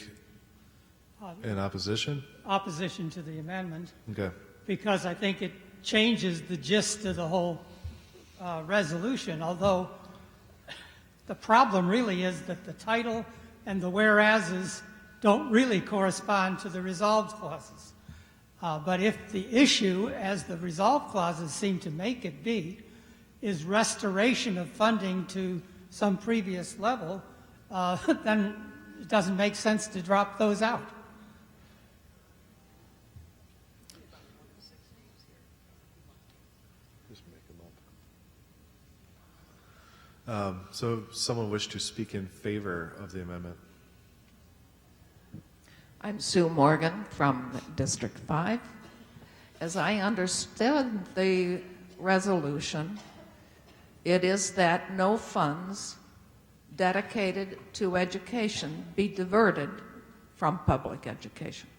in opposition? Opposition to the amendment. Okay. Because I think it changes the gist of the whole resolution, although the problem really is that the title and the whereases don't really correspond to the resolved clauses. But if the issue, as the resolved clauses seem to make it be, is restoration of funding to some previous level, then it doesn't make sense to drop those out. So someone wish to speak in favor of the amendment? I'm Sue Morgan from District 5. As I understood the resolution, it is that no funds dedicated to education be diverted from public education.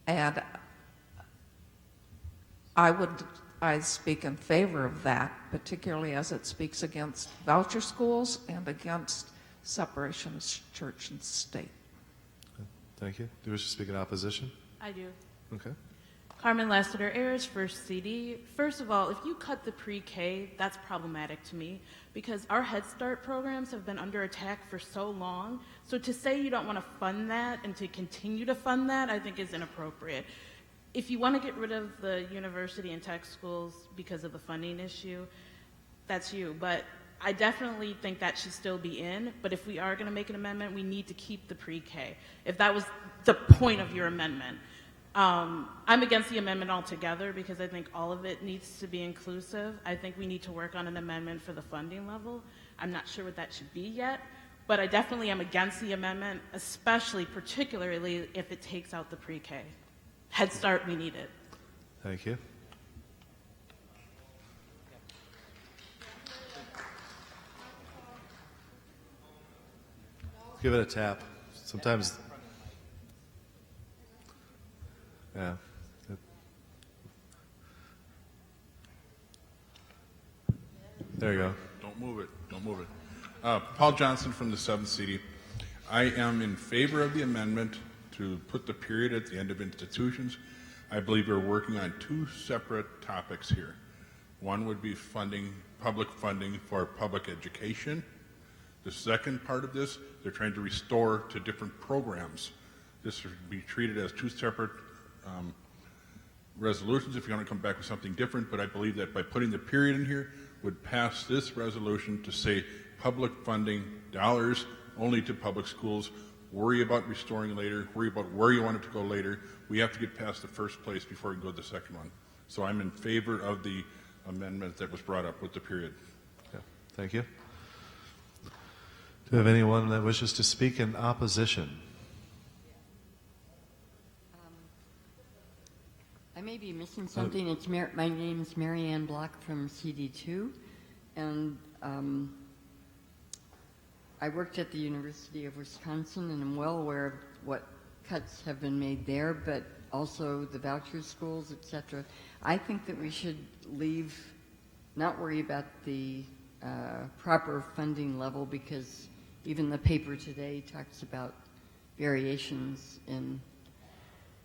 And I speak in favor of that, particularly as it speaks against voucher schools and against separation of church and state. Thank you. Do you wish to speak in opposition? I do. Okay. Carmen Lassiter Ayers, First CD. First of all, if you cut the pre-K, that's problematic to me because our Head Start programs have been under attack for so long. So to say you don't want to fund that and to continue to fund that, I think is inappropriate. If you want to get rid of the university and tech schools because of the funding issue, that's you. But I definitely think that should still be in. But if we are going to make an amendment, we need to keep the pre-K, if that was the point of your amendment. I'm against the amendment altogether because I think all of it needs to be inclusive. I think we need to work on an amendment for the funding level. I'm not sure what that should be yet, but I definitely am against the amendment, particularly if it takes out the pre-K. Head Start, we need it. Thank you. Give it a tap. Sometimes, yeah. There you go. Don't move it. Don't move it. Paul Johnson from the 7th CD. I am in favor of the amendment to put the period at the end of institutions. I believe we're working on two separate topics here. One would be public funding for public education. The second part of this, they're trying to restore to different programs. This should be treated as two separate resolutions if you want to come back with something different, but I believe that by putting the period in here would pass this resolution to say public funding dollars only to public schools. Worry about restoring later, worry about where you want it to go later. We have to get past the first place before we can go to the second one. So I'm in favor of the amendment that was brought up with the period. Yeah. Thank you. Do we have anyone that wishes to speak in opposition? I may be missing something. My name is Mary Ann Block from CD2, and I worked at the University of Wisconsin, and I'm well aware of what cuts have been made there, but also the voucher schools, etc. I think that we should not worry about the proper funding level, because even the paper today talks about variations in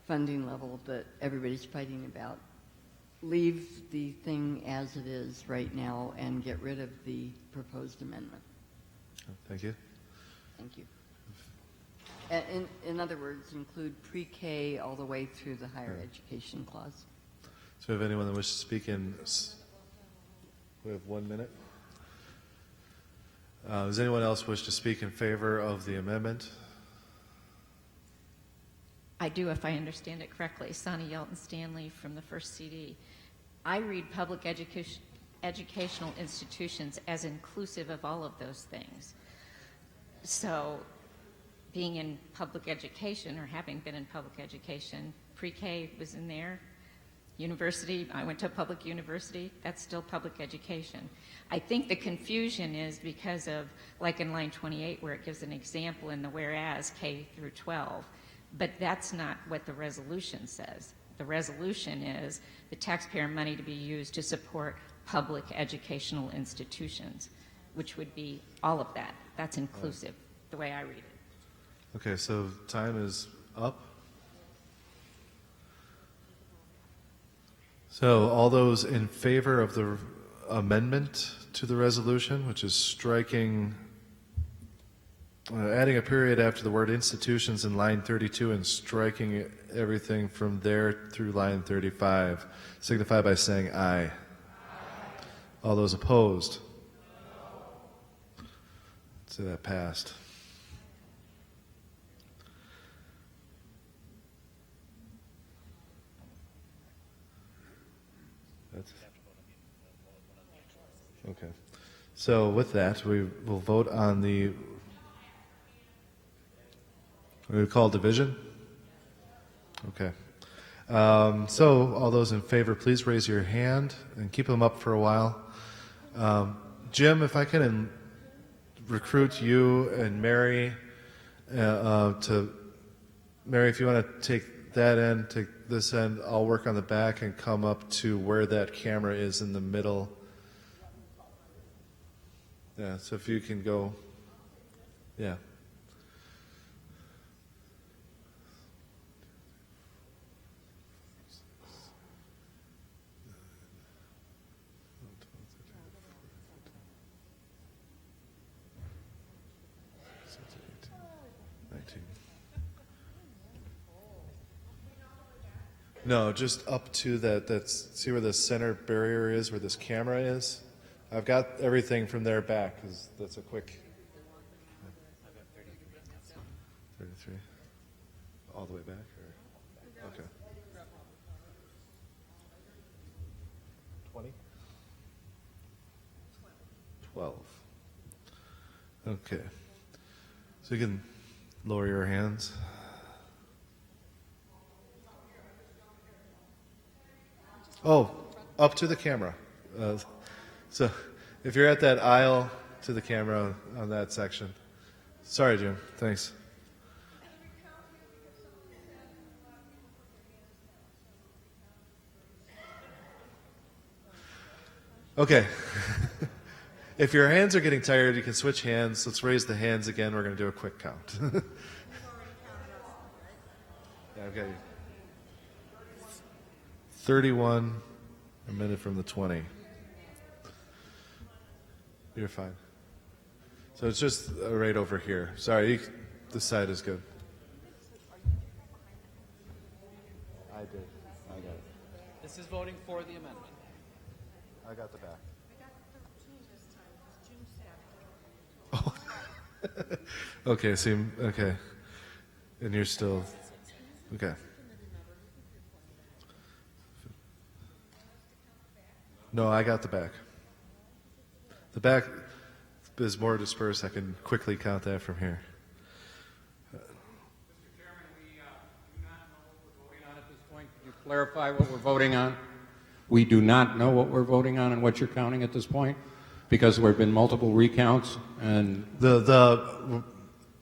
funding level that everybody's fighting about. Leave the thing as it is right now and get rid of the proposed amendment. Thank you. Thank you. In other words, include pre-K all the way through the higher education clause. So we have anyone that wishes to speak in? We have 1 minute. Does anyone else wish to speak in favor of the amendment? I do, if I understand it correctly. Sonny Yelton Stanley from the First CD. I read public educational institutions as inclusive of all of those things. So being in public education, or having been in public education, pre-K was in there. University, I went to a public university, that's still public education. I think the confusion is because of, like in line 28, where it gives an example in the whereas K through 12, but that's not what the resolution says. The resolution is the taxpayer money to be used to support public educational institutions, which would be all of that. That's inclusive, the way I read it. Okay, so time is up. So all those in favor of the amendment to the resolution, which is striking, adding a period after the word institutions in line 32 and striking everything from there through line 35, signify by saying aye. Aye. All those opposed? So that passed. Okay. So with that, we will vote on the We would call division? Okay. So all those in favor, please raise your hand and keep them up for a while. Jim, if I can recruit you and Mary Mary, if you want to take that end, take this end, I'll work on the back and come up to where that camera is in the middle. Yeah, so if you can go, yeah. No, just up to see where the center barrier is, where this camera is? I've got everything from there back, because that's a quick... 33. All the way back? Or? Okay. 20? 12. Okay. So you can lower your hands. Oh, up to the camera. So if you're at that aisle to the camera on that section. Sorry, Jim. Thanks. Okay. If your hands are getting tired, you can switch hands. Let's raise the hands again. We're going to do a quick count. Yeah, I've got you. 31, a minute from the 20. You're fine. So it's just right over here. Sorry, this side is good. I did. I got it. This is voting for the amendment. I got the back. Oh. Okay, okay. And you're still, okay. No, I got the back. The back is more dispersed. I can quickly count that from here. Mr. Chairman, we do not know what we're voting on at this point. Could you clarify what we're voting on? We do not know what we're voting on and what you're counting at this point, because there have been multiple recounts and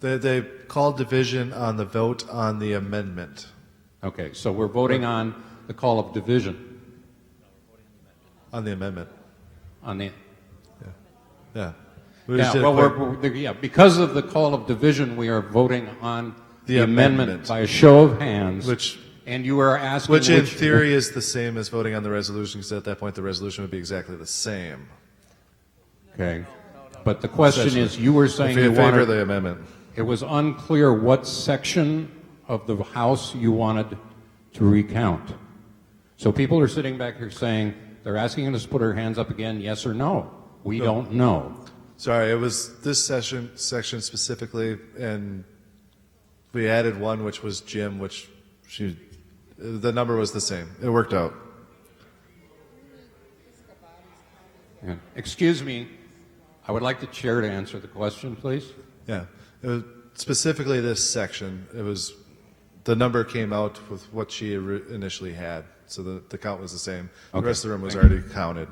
they called division on the vote on the amendment. Okay, so we're voting on the call of division. On the amendment. On the... Yeah. Because of the call of division, we are voting on the amendment by a show of hands. And you are asking... Which in theory is the same as voting on the resolution, because at that point the resolution would be exactly the same. Okay. But the question is, you were saying you wanted the amendment. It was unclear what section of the House you wanted to recount. So people are sitting back here saying, they're asking us to put our hands up again, yes or no. We don't know. Sorry, it was this section specifically, and we added one, which was Jim, the number was the same. It worked out. Yeah. Excuse me. I would like the chair to answer the question, please. Yeah. It was specifically this section. The number came out with what she initially had, so the count was the same. The rest of the room was already counted.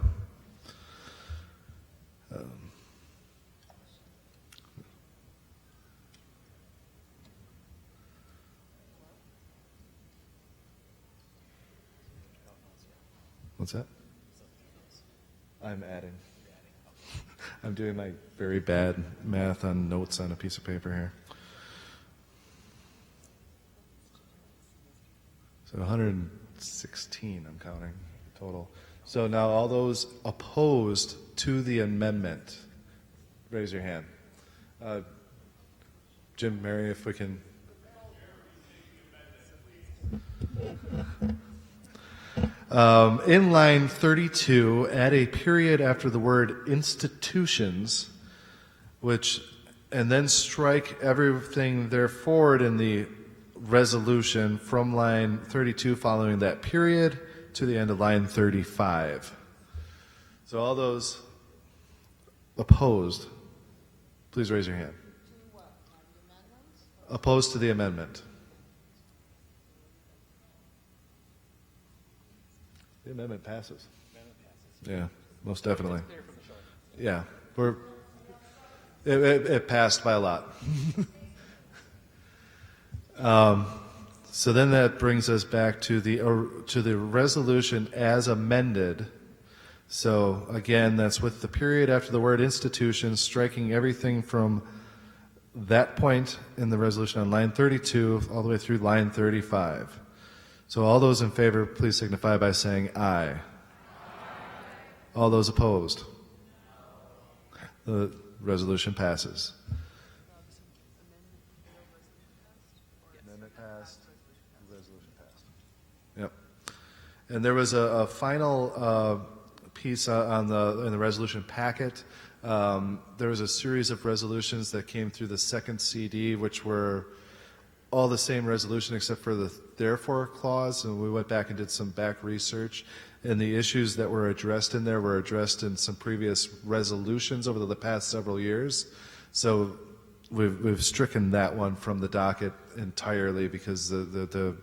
What's that? I'm adding. I'm doing my very bad math on notes on a piece of paper here. So 116 I'm counting total. So now all those opposed to the amendment, raise your hand. Jim, Mary, if we can. In line 32, add a period after the word institutions, and then strike everything there forward in the resolution from line 32 following that period to the end of line 35. So all those opposed, please raise your hand. Opposed to the amendment? The amendment passes. Yeah, most definitely. Yeah, it passed by a lot. So then that brings us back to the resolution as amended. So again, that's with the period after the word institution, striking everything from that point in the resolution on line 32 all the way through line 35. So all those in favor, please signify by saying aye. All those opposed? The resolution passes. Amendment passed. Resolution passed. Yep. And there was a final piece in the resolution packet. There was a series of resolutions that came through the second CD, which were all the same resolution except for the therefore clause, and we went back and did some back research, and the issues that were addressed in there were addressed in some previous resolutions over the past several years. So we've stricken that one from the docket entirely because it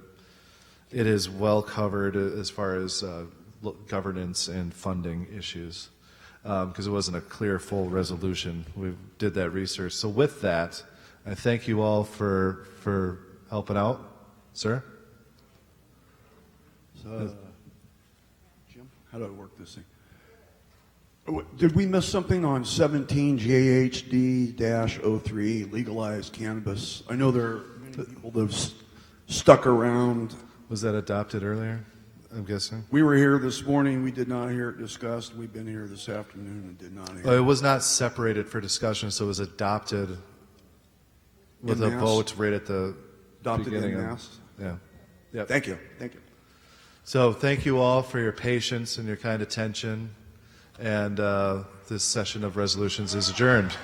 is well covered as far as governance and funding issues, because it wasn't a clear, full resolution. We did that research. So with that, I thank you all for helping out, sir. So, Jim, how do I work this thing? Did we miss something on 17 JHD-03, legalized cannabis? I know there are many people that have stuck around. Was that adopted earlier, I'm guessing? We were here this morning. We did not hear it discussed. We've been here this afternoon and did not hear It was not separated for discussion, so it was adopted with a vote right at the beginning. Yeah. Yep. Thank you. Thank you. So thank you all for your patience and your kind attention. And this session of resolutions is adjourned.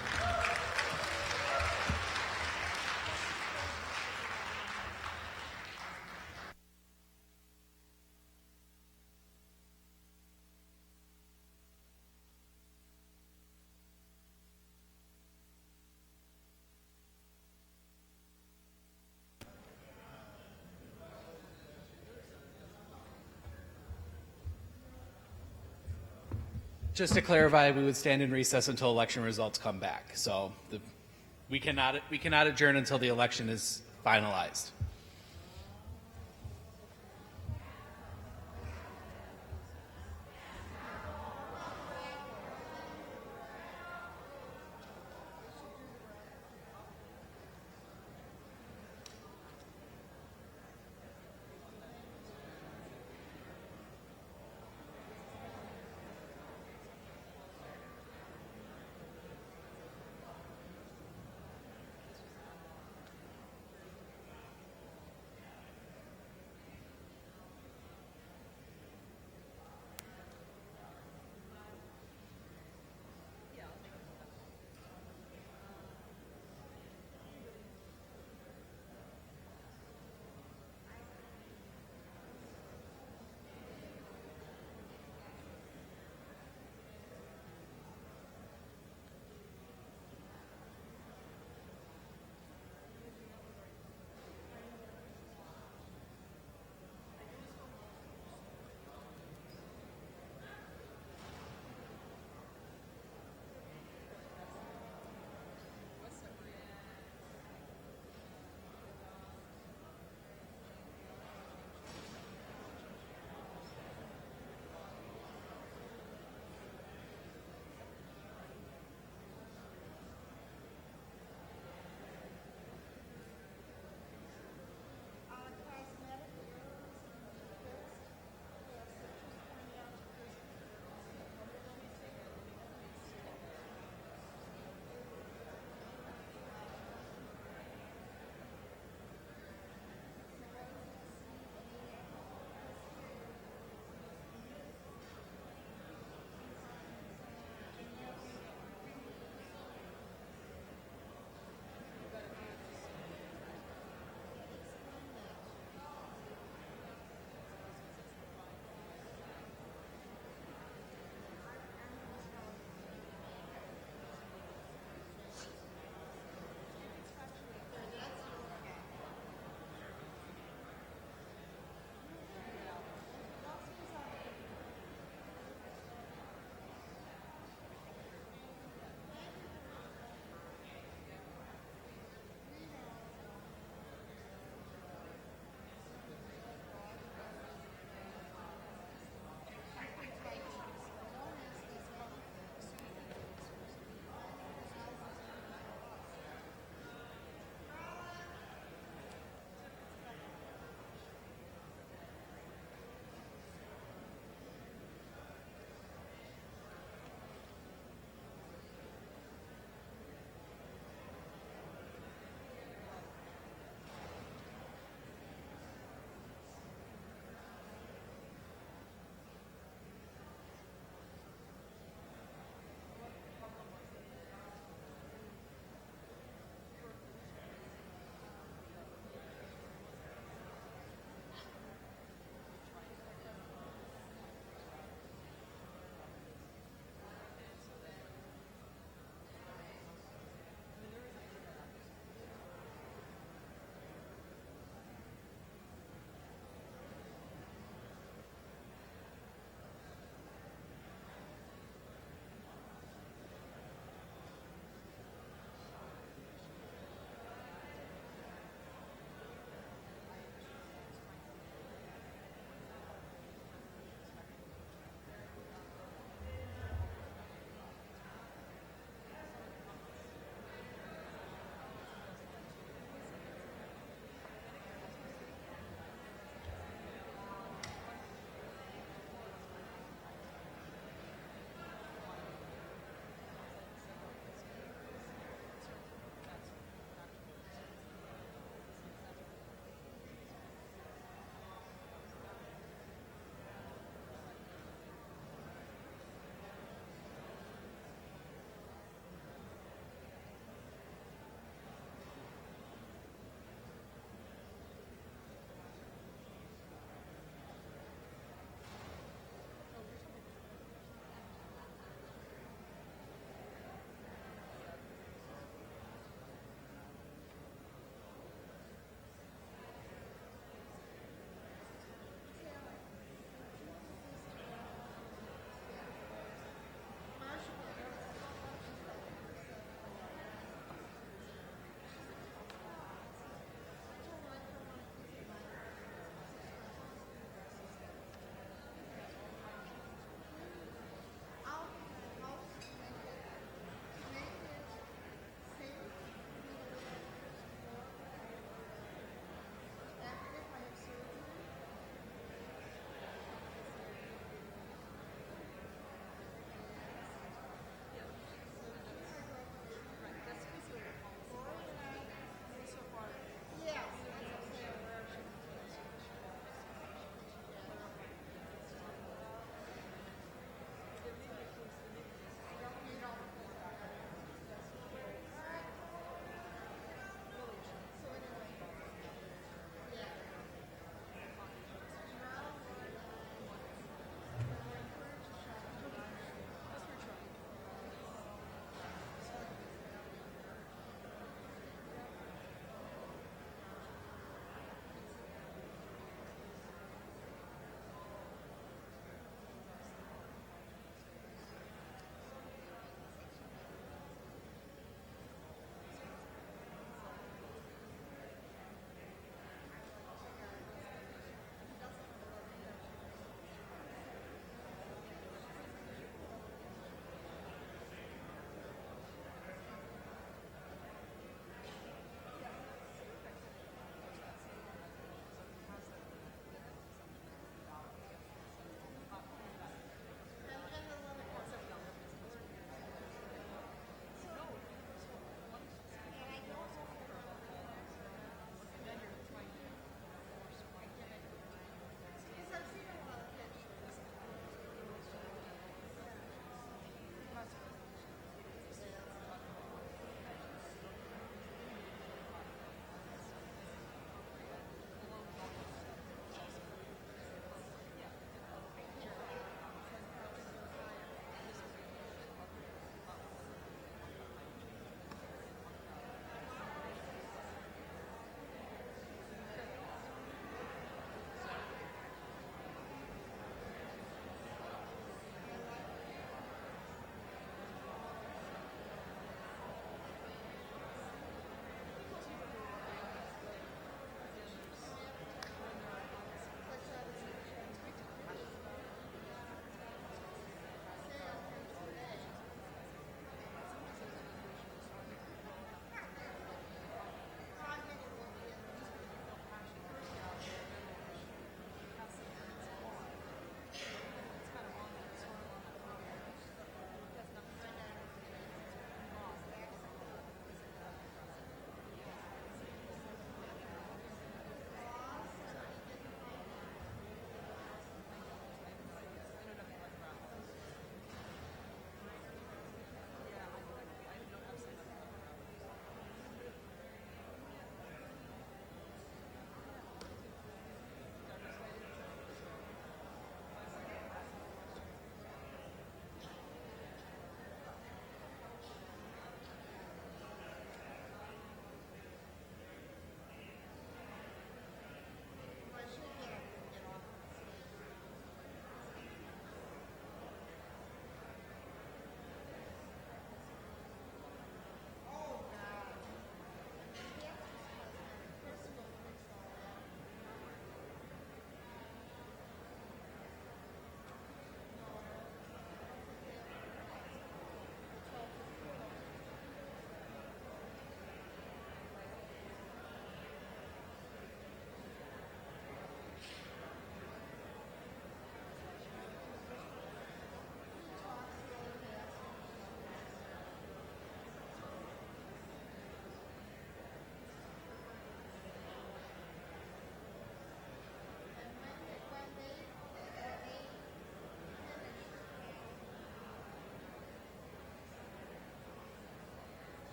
Just to clarify, we would stand in recess until election results come back. So we cannot adjourn until the election is finalized.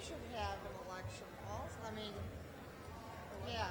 should have an election also. I mean, yeah.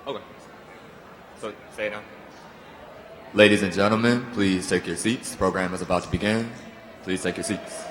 Okay. So say it now. Ladies and gentlemen, please take your seats. The program is about to begin. Please take your seats.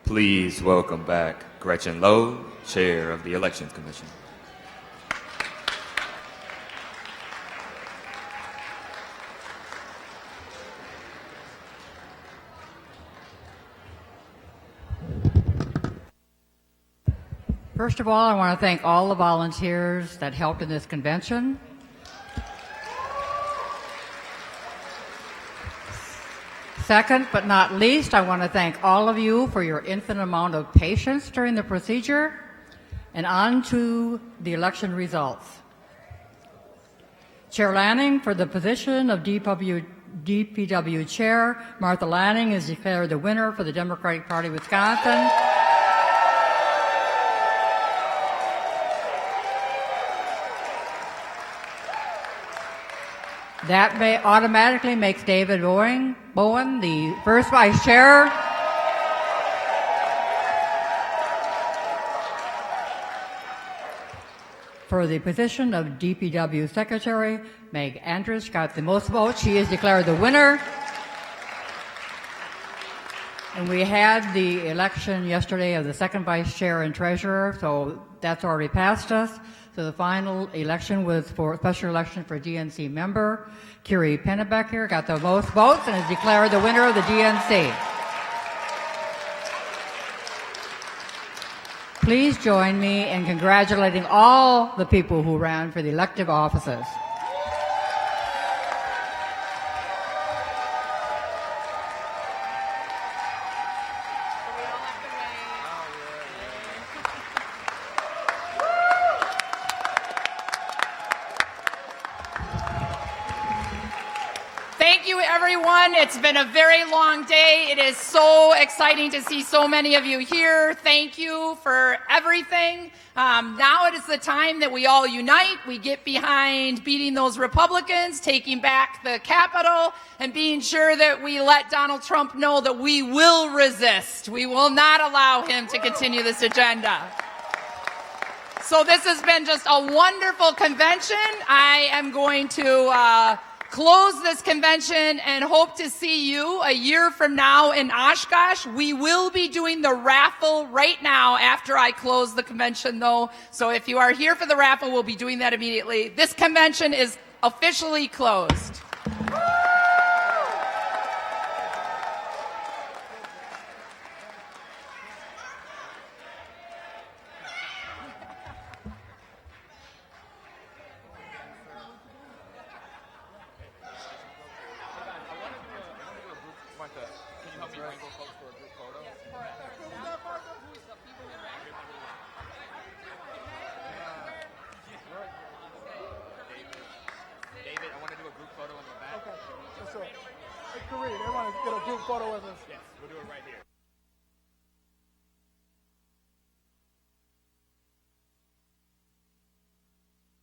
Please welcome back Gretchen Lowe, Chair of the Elections Commission. First of all, I want to thank all the volunteers that helped in this convention. Second, but not least, I want to thank all of you for your infinite amount of patience during the procedure. And on to the election results. Chair Lanning, for the position of DPW Chair, Martha Lanning is declared the winner for the Democratic Party of Wisconsin. That automatically makes David Bowen the first vice chair. For the position of DPW secretary, Meg Andrus got the most votes. She is declared the winner. And we had the election yesterday of the second vice chair and treasurer, so that's already passed us. So the final election was for special election for DNC member. Kiri Pennebecker got the most votes and is declared the winner of the DNC. Please join me in congratulating all the people who ran for the elective offices. Thank you, everyone. It's been a very long day. It is so exciting to see so many of you here. Thank you for everything. Now it is the time that we all unite. We get behind beating those Republicans, taking back the Capitol, and being sure that we let Donald Trump know that we will resist. We will not allow him to continue this agenda. So this has been just a wonderful convention. I am going to close this convention and hope to see you a year from now in Oshkosh. We will be doing the raffle right now after I close the convention, though. So if you are here for the raffle, we'll be doing that immediately. This convention is officially closed. David, I want to do a group photo in the back. Okay, sure. Hey, Kareem, they want to get a group photo with us. Yes, we'll do it right here.